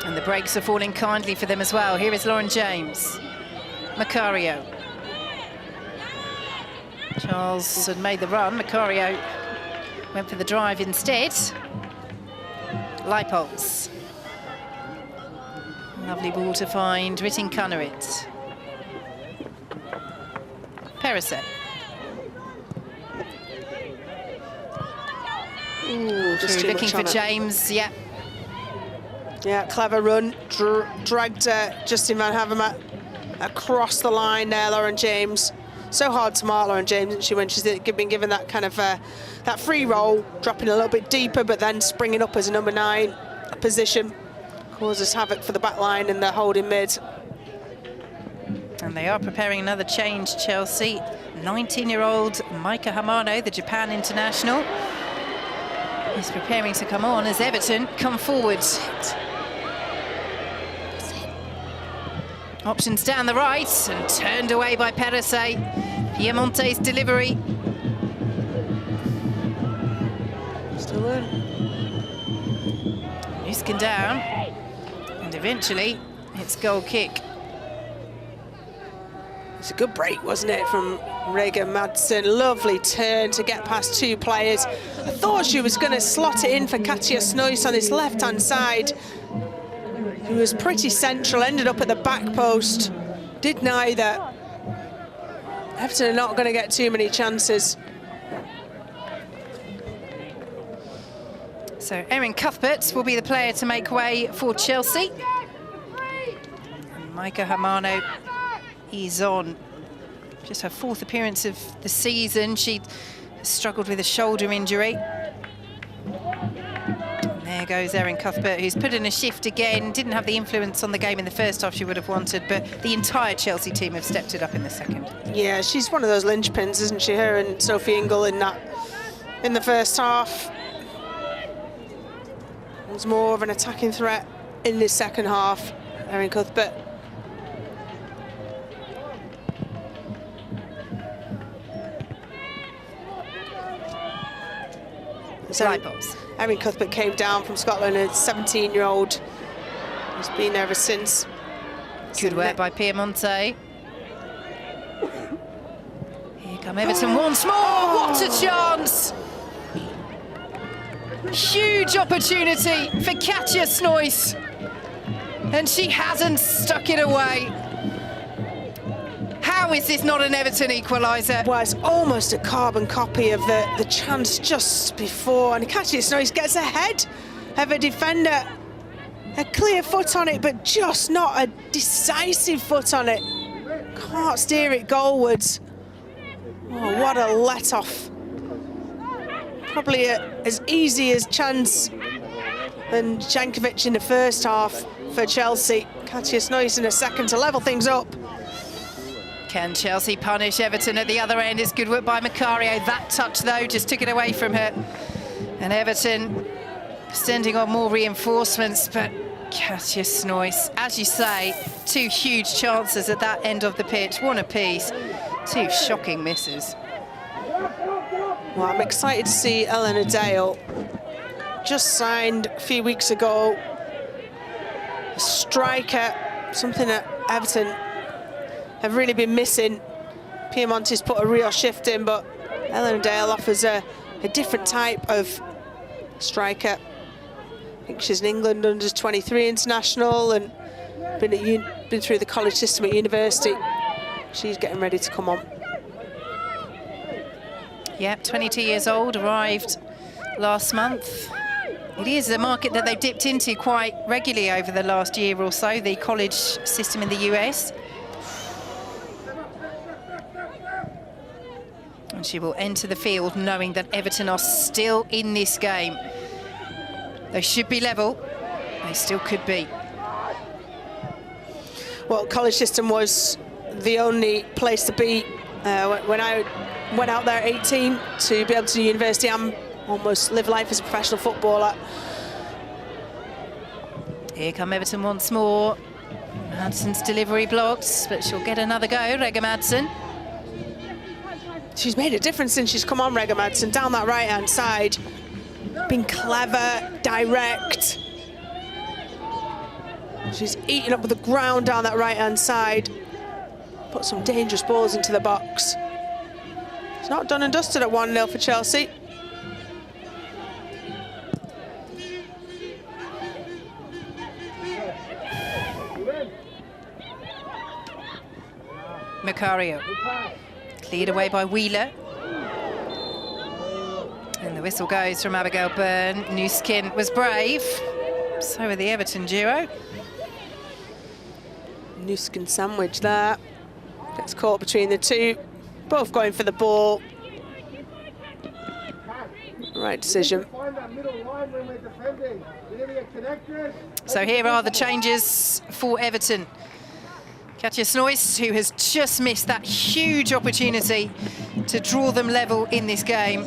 And the breaks are falling kindly for them as well. Here is Lauren James. Macario. Charles had made the run. Macario went for the drive instead. Leipold. Lovely ball to find. Ritting Kunnerit. Perisset. Ooh, just looking for James, yeah. Yeah, clever run. Dragged Justin Van Havermaet across the line there, Lauren James. So hard to mark Lauren James, isn't she, when she's been given that kind of that free roll, dropping a little bit deeper, but then springing up as a number 9 position. Causes havoc for the back line and the holding mid. And they are preparing another change, Chelsea. 19-year-old Maika Hamano, the Japan international, is preparing to come on as Everton come forward. Options down the right and turned away by Perese. Piemonte's delivery. Still in. Nuskin down. And eventually, it's goal kick. It's a good break, wasn't it, from Rega Madsen? Lovely turn to get past 2 players. I thought she was going to slot it in for Katja Snoys on this left-hand side. He was pretty central, ended up at the back post. Did neither. Everton are not going to get too many chances. So Erin Cuthbert will be the player to make way for Chelsea. And Maika Hamano is on. Just her 4th appearance of the season. She struggled with a shoulder injury. There goes Erin Cuthbert, who's put in a shift again. Didn't have the influence on the game in the first half she would have wanted, but the entire Chelsea team have stepped it up in the second. Yeah, she's one of those linchpins, isn't she? Her and Sophie Ingle in the first half. There's more of an attacking threat in this second half. Erin Cuthbert. Slide box. Erin Cuthbert came down from Scotland, a 17-year-old who's been there ever since. Good work by Piemonte. Here come Everton once more. What a chance! Huge opportunity for Katja Snoys. And she hasn't stuck it away. How is this not an Everton equaliser? Well, it's almost a carbon copy of the chance just before. And Katja Snoys gets ahead of a defender. A clear foot on it, but just not a decisive foot on it. Can't steer it goalwards. Oh, what a let-off. Probably as easy as chance than Jankovic in the first half for Chelsea. Katja Snoys in a second to level things up. Can Chelsea punish Everton at the other end? It's good work by Macario. That touch, though, just took it away from her. And Everton sending on more reinforcements, but Katja Snoys, as you say, 2 huge chances at that end of the pitch. One apiece. 2 shocking misses. Well, I'm excited to see Eleanor Dale. Just signed a few weeks ago. A striker, something that Everton have really been missing. Piemonte's put a real shift in, but Eleanor Dale offers a different type of striker. I think she's an England under-23 international and been through the college system at university. She's getting ready to come on. Yep, 22 years old, arrived last month. It is a market that they've dipped into quite regularly over the last year or so, the college system in the US. And she will enter the field knowing that Everton are still in this game. They should be level. They still could be. Well, college system was the only place to be when I went out there at 18 to be able to do university and almost live life as a professional footballer. Here come Everton once more. Madsen's delivery blocked, but she'll get another go, Rega Madsen. She's made a difference since she's come on, Rega Madsen, down that right-hand side. Been clever, direct. She's eating up the ground down that right-hand side. Put some dangerous balls into the box. It's not done and dusted at 1-0 for Chelsea. Macario. Cleared away by Wheeler. And the whistle goes from Abigail Byrne. Nuskin was brave. So were the Everton duo. Nuskin sandwich there. Gets caught between the two. Both going for the ball. Right decision. So here are the changes for Everton. Katja Snoys, who has just missed that huge opportunity to draw them level in this game,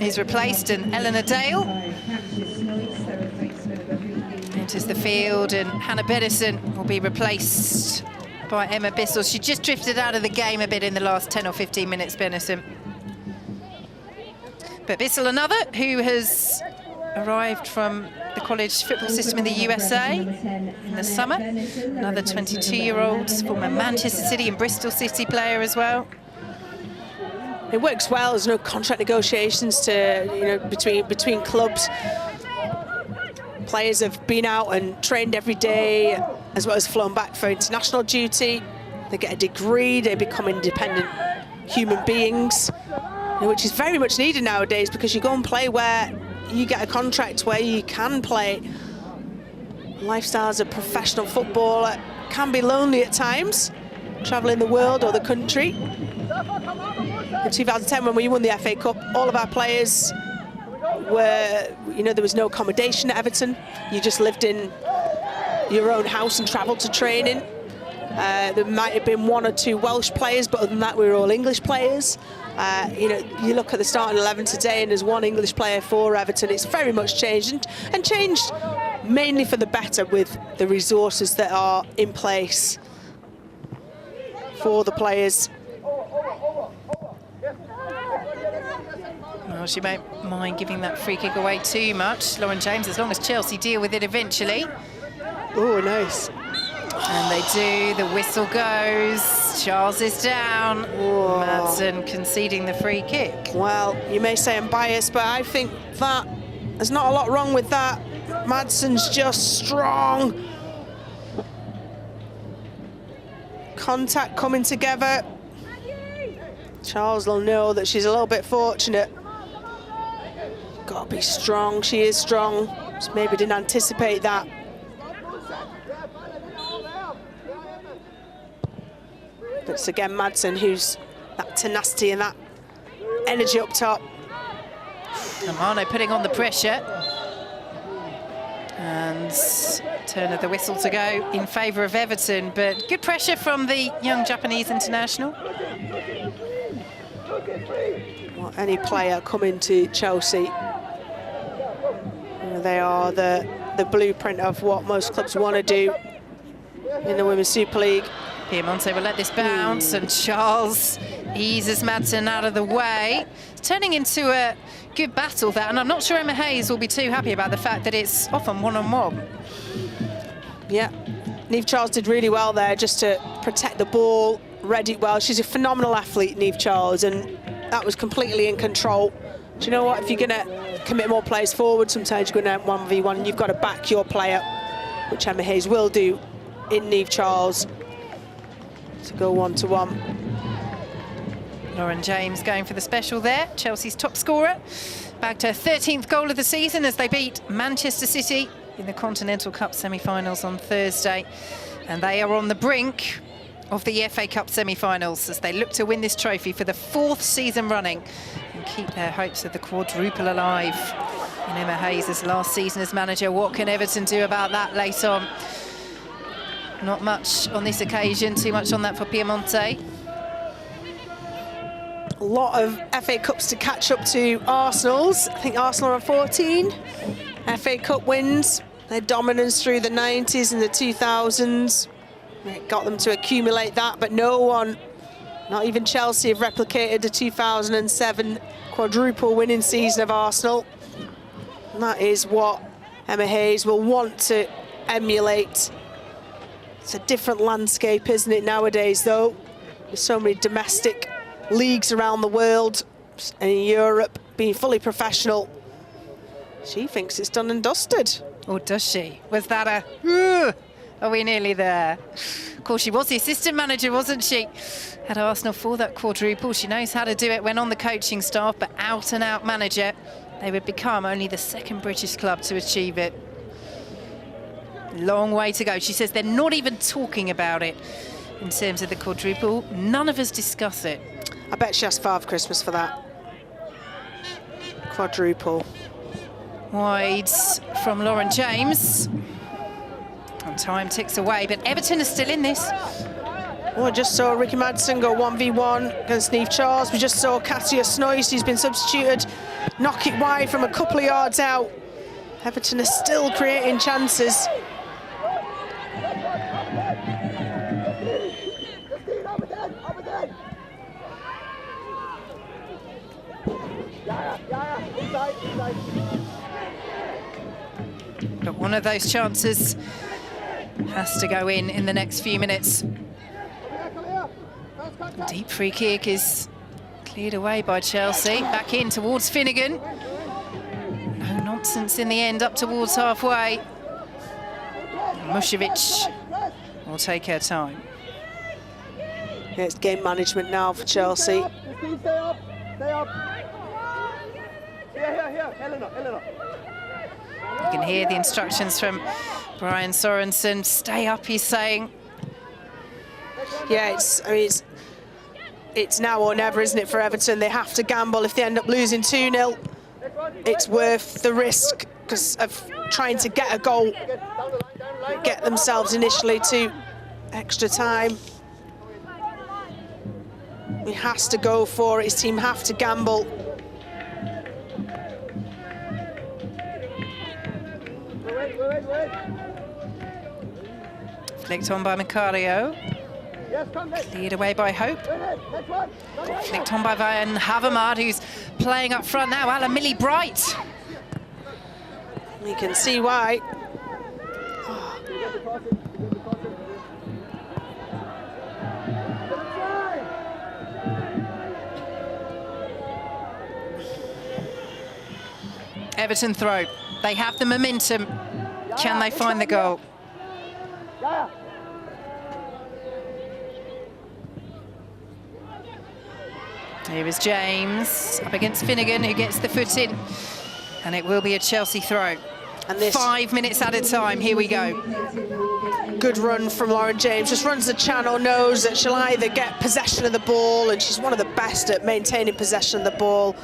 is replaced, and Eleanor Dale enters the field, and Hannah Bedison will be replaced by Emma Bissell. She just drifted out of the game a bit in the last 10 or 15 minutes, Bedison. But Bissell, another who has arrived from the college football system in the USA in the summer. Another 22-year-old, former Manchester City and Bristol City player as well. It works well. There's no contract negotiations to, between clubs. Players have been out and trained every day, as well as flown back for international duty. They get a degree, they become independent human beings, which is very much needed nowadays, because you go and play where you get a contract where you can play. Lifestyle as a professional footballer can be lonely at times, traveling the world or the country. In 2010, when we won the FA Cup, all of our players were, there was no accommodation at Everton. You just lived in your own house and travelled to training. There might have been 1 or 2 Welsh players, but other than that, we were all English players. You look at the starting 11 today, and there's 1 English player for Everton. It's very much changed, and changed mainly for the better with the resources that are in place for the players. Well, she won't mind giving that free kick away too much, Lauren James, as long as Chelsea deal with it eventually. Oh, nice. And they do, the whistle goes, Charles is down. Whoa. Madsen conceding the free kick. Well, you may say I'm biased, but I think that there's not a lot wrong with that. Madsen's just strong. Contact coming together. Charles will know that she's a little bit fortunate. Gotta be strong, she is strong. Just maybe didn't anticipate that. But it's again Madsen who's that tenacity and that energy up top. Amano putting on the pressure. And turn of the whistle to go in favour of Everton, but good pressure from the young Japanese international. Well, any player coming to Chelsea, they are the blueprint of what most clubs want to do in the Women's Super League. Piemonte will let this bounce, and Charles eases Madsen out of the way. It's turning into a good battle there, and I'm not sure Emma Hayes will be too happy about the fact that it's often one-on-one. Yeah, Niamh Charles did really well there just to protect the ball, read it well. She's a phenomenal athlete, Niamh Charles, and that was completely in control. Do you know what? If you're going to commit more players forward, sometimes you're going to 1v1, and you've got to back your player, which Emma Hayes will do in Niamh Charles, to go 1-to-1. Lauren James going for the special there, Chelsea's top scorer. Bagged her 13th goal of the season as they beat Manchester City in the Continental Cup semi-finals on Thursday. And they are on the brink of the FA Cup semi-finals as they look to win this trophy for the 4th season running and keep their hopes of the quadruple alive. In Emma Hayes' last season as manager, what can Everton do about that late on? Not much on this occasion, too much on that for Piemonte. A lot of FA Cups to catch up to Arsenal's. I think Arsenal are 14 FA Cup wins. Their dominance through the 90s and the 2000s. It got them to accumulate that, but no one, not even Chelsea, have replicated the 2007 quadruple winning season of Arsenal. And that is what Emma Hayes will want to emulate. It's a different landscape, isn't it, nowadays, though? There's so many domestic leagues around the world and in Europe being fully professional. She thinks it's done and dusted. Or does she? Was that a... Are we nearly there? Of course, she was the assistant manager, wasn't she? Had Arsenal for that quadruple. She knows how to do it when on the coaching staff, but out-and-out manager, they would become only the 2nd British club to achieve it. Long way to go. She says they're not even talking about it in terms of the quadruple. None of us discuss it. I bet she asked Father Christmas for that. Quadruple. Wides from Lauren James. And time ticks away, but Everton is still in this. Oh, I just saw Ricky Madsen go 1v1 against Niamh Charles. We just saw Katia Snoyce, who's been substituted, knock it wide from a couple of yards out. Everton is still creating chances. But one of those chances has to go in the next few minutes. Deep free kick is cleared away by Chelsea. Back in towards Finnegan. No nonsense in the end, up towards halfway. Mušević will take her time. Yeah, it's game management now for Chelsea. Stay up. Stay up. Here. Eleanor. You can hear the instructions from Brian Sorensen. Stay up, he's saying. Yeah, it's now or never, isn't it, for Everton? They have to gamble. If they end up losing 2-0, it's worth the risk because of trying to get a goal, get themselves initially to extra time. He has to go for it. His team have to gamble. Flicked on by Macario. Cleared away by Hope. Flicked on by Van Havermaet, who's playing up front now. Alan Millie Bright. You can see why. Everton throw. They have the momentum. Can they find the goal? Here is James up against Finnegan, who gets the foot in. And it will be a Chelsea throw. And this 5 minutes at a time. Here we go. Good run from Lauren James. Just runs the channel, knows that she'll either get possession of the ball, and she's one of the best at maintaining possession of the ball,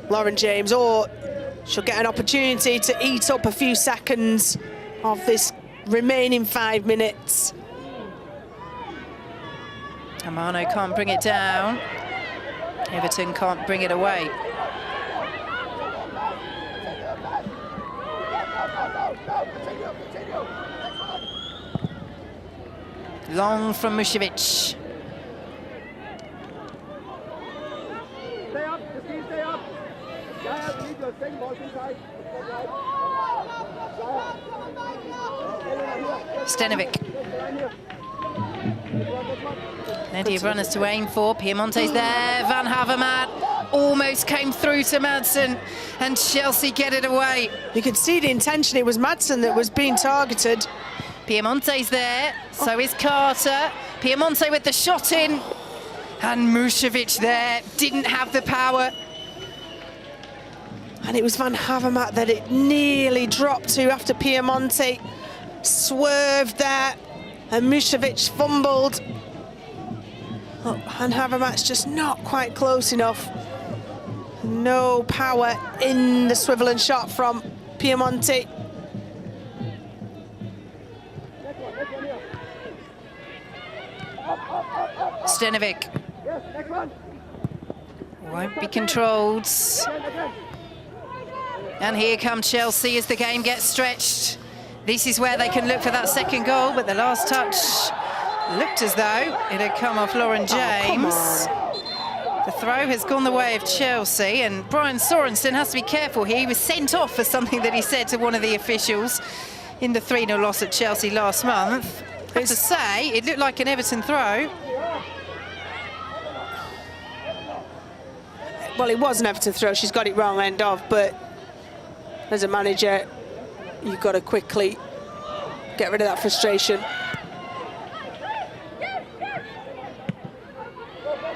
Lauren James, or she'll get an opportunity to eat up a few seconds of this remaining 5 minutes. Amano can't bring it down. Everton can't bring it away. Long from Mušević. Stay up, Justine, stay up. Yeah, we need your second ball inside. Stenovic. Plenty of runners to aim for. Piemonte's there. Van Havermaet almost came through to Madsen, and Chelsea get it away. You could see the intention. It was Madsen that was being targeted. Piemonte's there. So is Carter. Piemonte with the shot in. And Mušević there. Didn't have the power. And it was Van Havermaet that it nearly dropped to after Piemonte swerved there. And Mušević fumbled. Oh, Van Havermaet's just not quite close enough. No power in the swivel and shot from Piemonte. Stenovic. Won't be controlled. And here come Chelsea as the game gets stretched. This is where they can look for that second goal, but the last touch looked as though it had come off Lauren James. The throw has gone the way of Chelsea, and Brian Sorensen has to be careful here. He was sent off for something that he said to one of the officials in the 3-0 loss at Chelsea last month. I have to say, it looked like an Everton throw. Well, it was an Everton throw. She's got it wrong end of, but as a manager, you've got to quickly get rid of that frustration.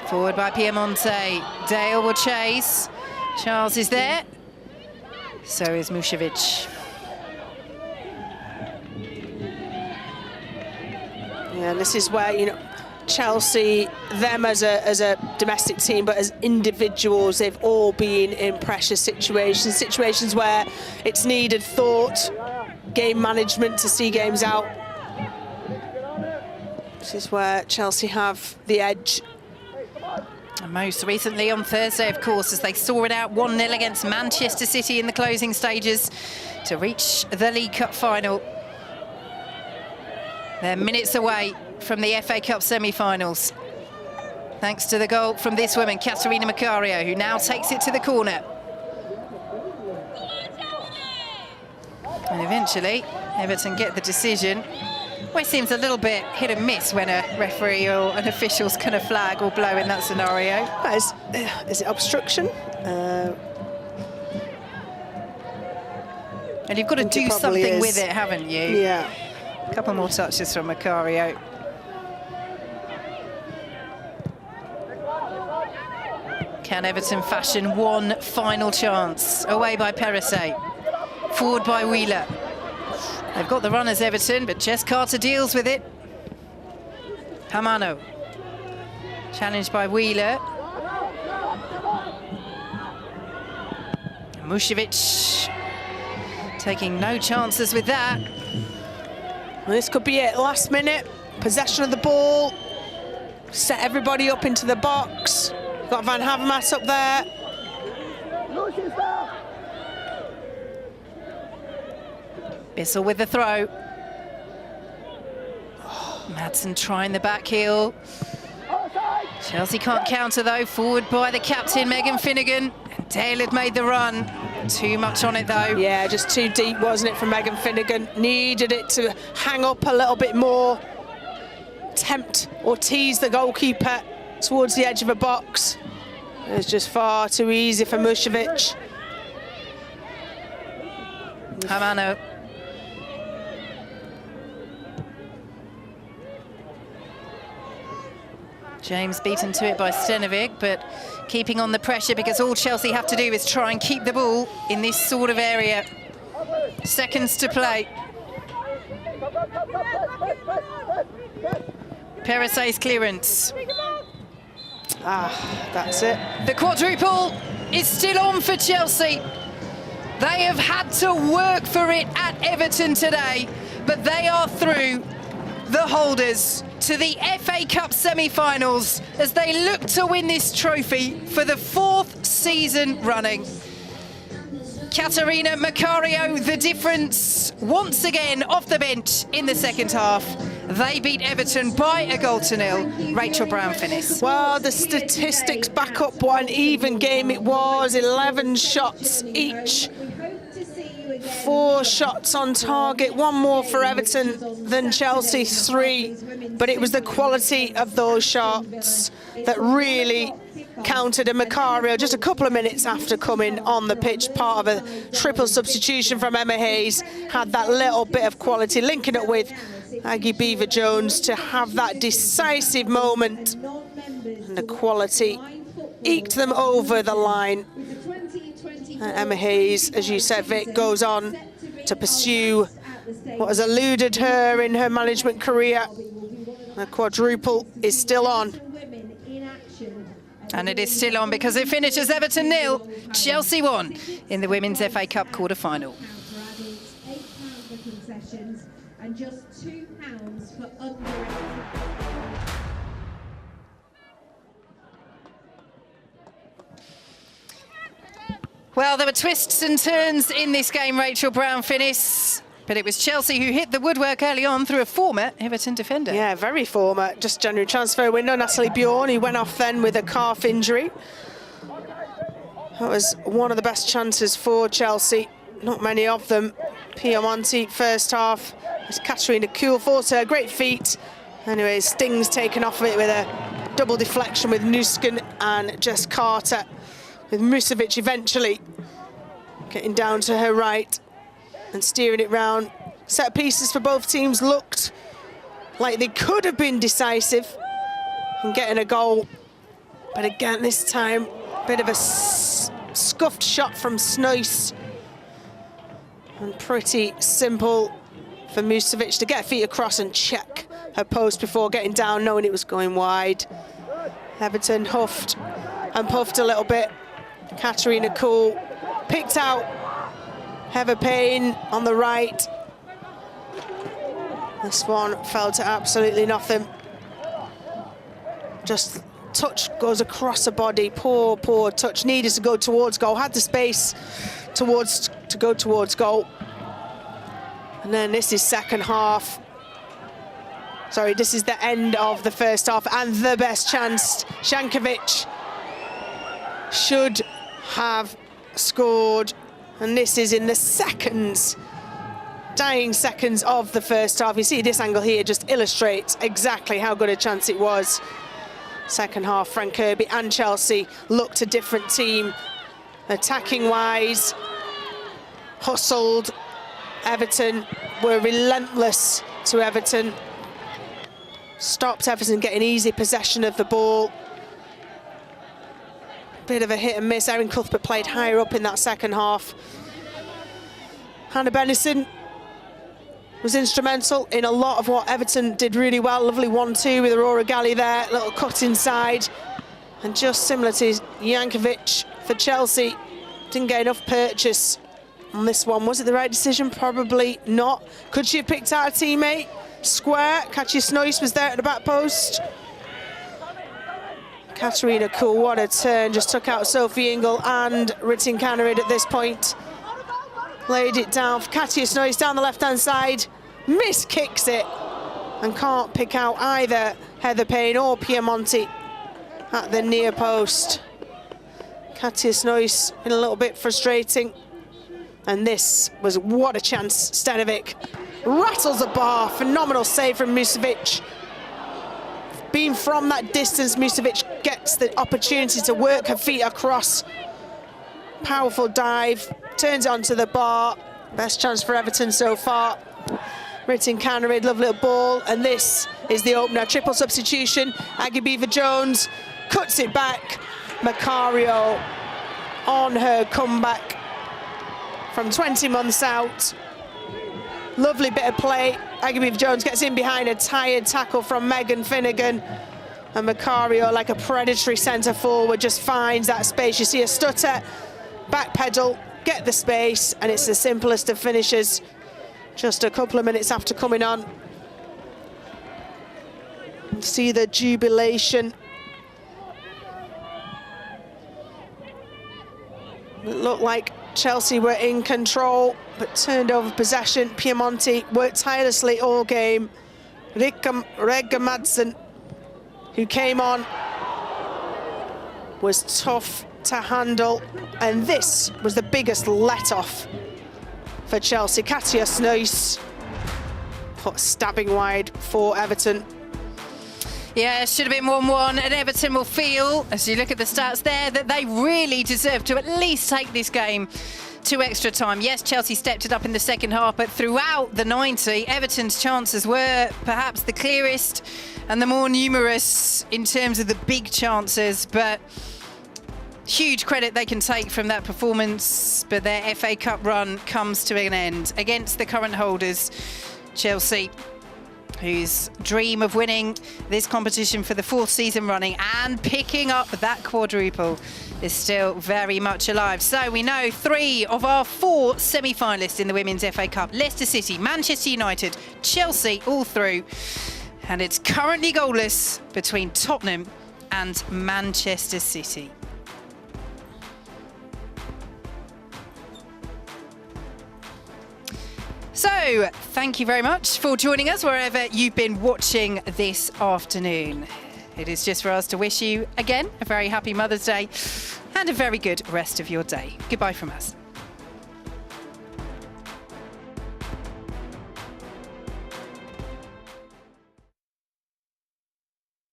Forward by Piemonte. Dale will chase. Charles is there. So is Mušević. And this is where, you know, Chelsea, them as a domestic team, but as individuals, they've all been in pressure situations where it's needed thought, game management to see games out. This is where Chelsea have the edge. And most recently on Thursday, of course, as they saw it out 1-0 against Manchester City in the closing stages to reach the League Cup final. They're minutes away from the FA Cup semi-finals, thanks to the goal from this woman, Katerina Macario, who now takes it to the corner. And eventually, Everton get the decision. Well, it seems a little bit hit and miss when a referee or an official's going to flag or blow in that scenario. Is it obstruction? And you've got to do something with it, haven't you? Yeah. A couple more touches from Macario. Can Everton fashion one final chance? Away by Perisset. Forward by Wheeler. They've got the runners, Everton, but Jess Carter deals with it. Hamano. Challenged by Wheeler. Mušević taking no chances with that. Well, this could be it. Last minute, possession of the ball. Set everybody up into the box. Got Van Havermaet up there. Bissell with the throw. Madsen trying the back heel. Chelsea can't counter though. Forward by the captain, Megan Finnegan. Dale had made the run. Too much on it though. Yeah, just too deep, wasn't it, for Megan Finnegan? Needed it to hang up a little bit more. Tempt or tease the goalkeeper towards the edge of a box. It was just far too easy for Mušević. Hamano. James beaten to it by Stenovic, but keeping on the pressure because all Chelsea have to do is try and keep the ball in this sort of area. Seconds to play. Perisset's clearance. That's it. The quadruple is still on for Chelsea. They have had to work for it at Everton today, but they are through the holders to the FA Cup semi-finals as they look to win this trophy for the 4th season running. Katerina Macario, the difference once again off the bench in the second half. They beat Everton by 1-0. Rachel Brown finished. Well, the statistics back up what an even game it was. 11 shots each. 4 shots on target, 1 more for Everton than Chelsea, 3. But it was the quality of those shots that really counted. And Macario, just a couple of minutes after coming on the pitch, part of a triple substitution from Emma Hayes, had that little bit of quality, linking up with Aggie Beaver-Jones to have that decisive moment. And the quality eked them over the line. Emma Hayes, as you said, Vic, goes on to pursue what has eluded her in her management career. The quadruple is still on. And it is still on because it finishes Everton 0, Chelsea 1 in the Women's FA Cup quarter-final. £8 for concessions and just £2 for under. Well, there were twists and turns in this game, Rachel Brown finished, but it was Chelsea who hit the woodwork early on through a former Everton defender. Yeah, very former. Just January transfer window. Natalie Bjorn, he went off then with a calf injury. That was one of the best chances for Chelsea. Not many of them. Piemonte first half. It's Katarina Kuhlforth, great feet. Anyway, Sting's taken off of it with a double deflection with Nusken and Jess Carter, with Mušević eventually getting down to her right and steering it round. Set pieces for both teams looked like they could have been decisive in getting a goal. But again, this time, a bit of a scuffed shot from Snois. And pretty simple for Mušević to get feet across and check her post before getting down, knowing it was going wide. Everton huffed and puffed a little bit. Katarina Cool picked out Heather Payne on the right. This one fell to absolutely nothing. Just touch goes across the body. Poor touch. Needed to go towards goal. Had the space to go towards goal. And then this is second half. Sorry, this is the end of the first half and the best chance. Shankovic should have scored. And this is in the seconds, dying seconds of the first half. You see this angle here just illustrates exactly how good a chance it was. Second half, Frank Kirby and Chelsea looked a different team. Attacking-wise, hustled. Everton were relentless to Everton. Stopped Everton getting easy possession of the ball. Bit of a hit and miss. Erin Cuthbert played higher up in that second half. Hannah Bennison was instrumental in a lot of what Everton did really well. Lovely 1-2 with Aurora Galli there, little cut inside. And just similar to Jankovic for Chelsea, didn't get enough purchase on this one. Was it the right decision? Probably not. Could she have picked out a teammate? Square. Katja Snoys was there at the back post. Katarina Cool, what a turn. Just took out Sophie Ingle and Ritin Kaneryd at this point. Laid it down for Katja Snoys down the left-hand side. Miss kicks it and can't pick out either Heather Payne or Piemonte at the near post. Katja Snoys been a little bit frustrating. And this was what a chance. Stanovic rattles a bar. Phenomenal save from Musovic. Being from that distance, Musovic gets the opportunity to work her feet across. Powerful dive, turns it onto the bar. Best chance for Everton so far. Ritin Kaneryd, lovely little ball, and this is the opener. Triple substitution. Aggie Beaver-Jones cuts it back. Macario on her comeback from 20 months out. Lovely bit of play. Aggie Beaver-Jones gets in behind a tired tackle from Megan Finnegan. And Macario, like a predatory centre forward, just finds that space. You see a stutter, back pedal, get the space, and it's the simplest of finishes. Just a couple of minutes after coming on. See the jubilation. It looked like Chelsea were in control, but turned over possession. Piemonte worked tirelessly all game. Rega Madsen, who came on, was tough to handle, and this was the biggest let-off for Chelsea. Katja Snoys put stabbing wide for Everton. Yeah, it should have been 1-1, and Everton will feel, as you look at the stats there, that they really deserve to at least take this game to extra time. Yes, Chelsea stepped it up in the second half, but throughout the 90, Everton's chances were perhaps the clearest and the more numerous in terms of the big chances, but huge credit they can take from that performance. But their FA Cup run comes to an end against the current holders, Chelsea, whose dream of winning this competition for the 4th season running and picking up that quadruple is still very much alive. So we know 3 of our 4 semi-finalists in the Women's FA Cup: Leicester City, Manchester United, Chelsea, all through. And it's currently goalless between Tottenham and Manchester City. So, thank you very much for joining us wherever you've been watching this afternoon. It is just for us to wish you, again, a very happy Mother's Day and a very good rest of your day. Goodbye from us.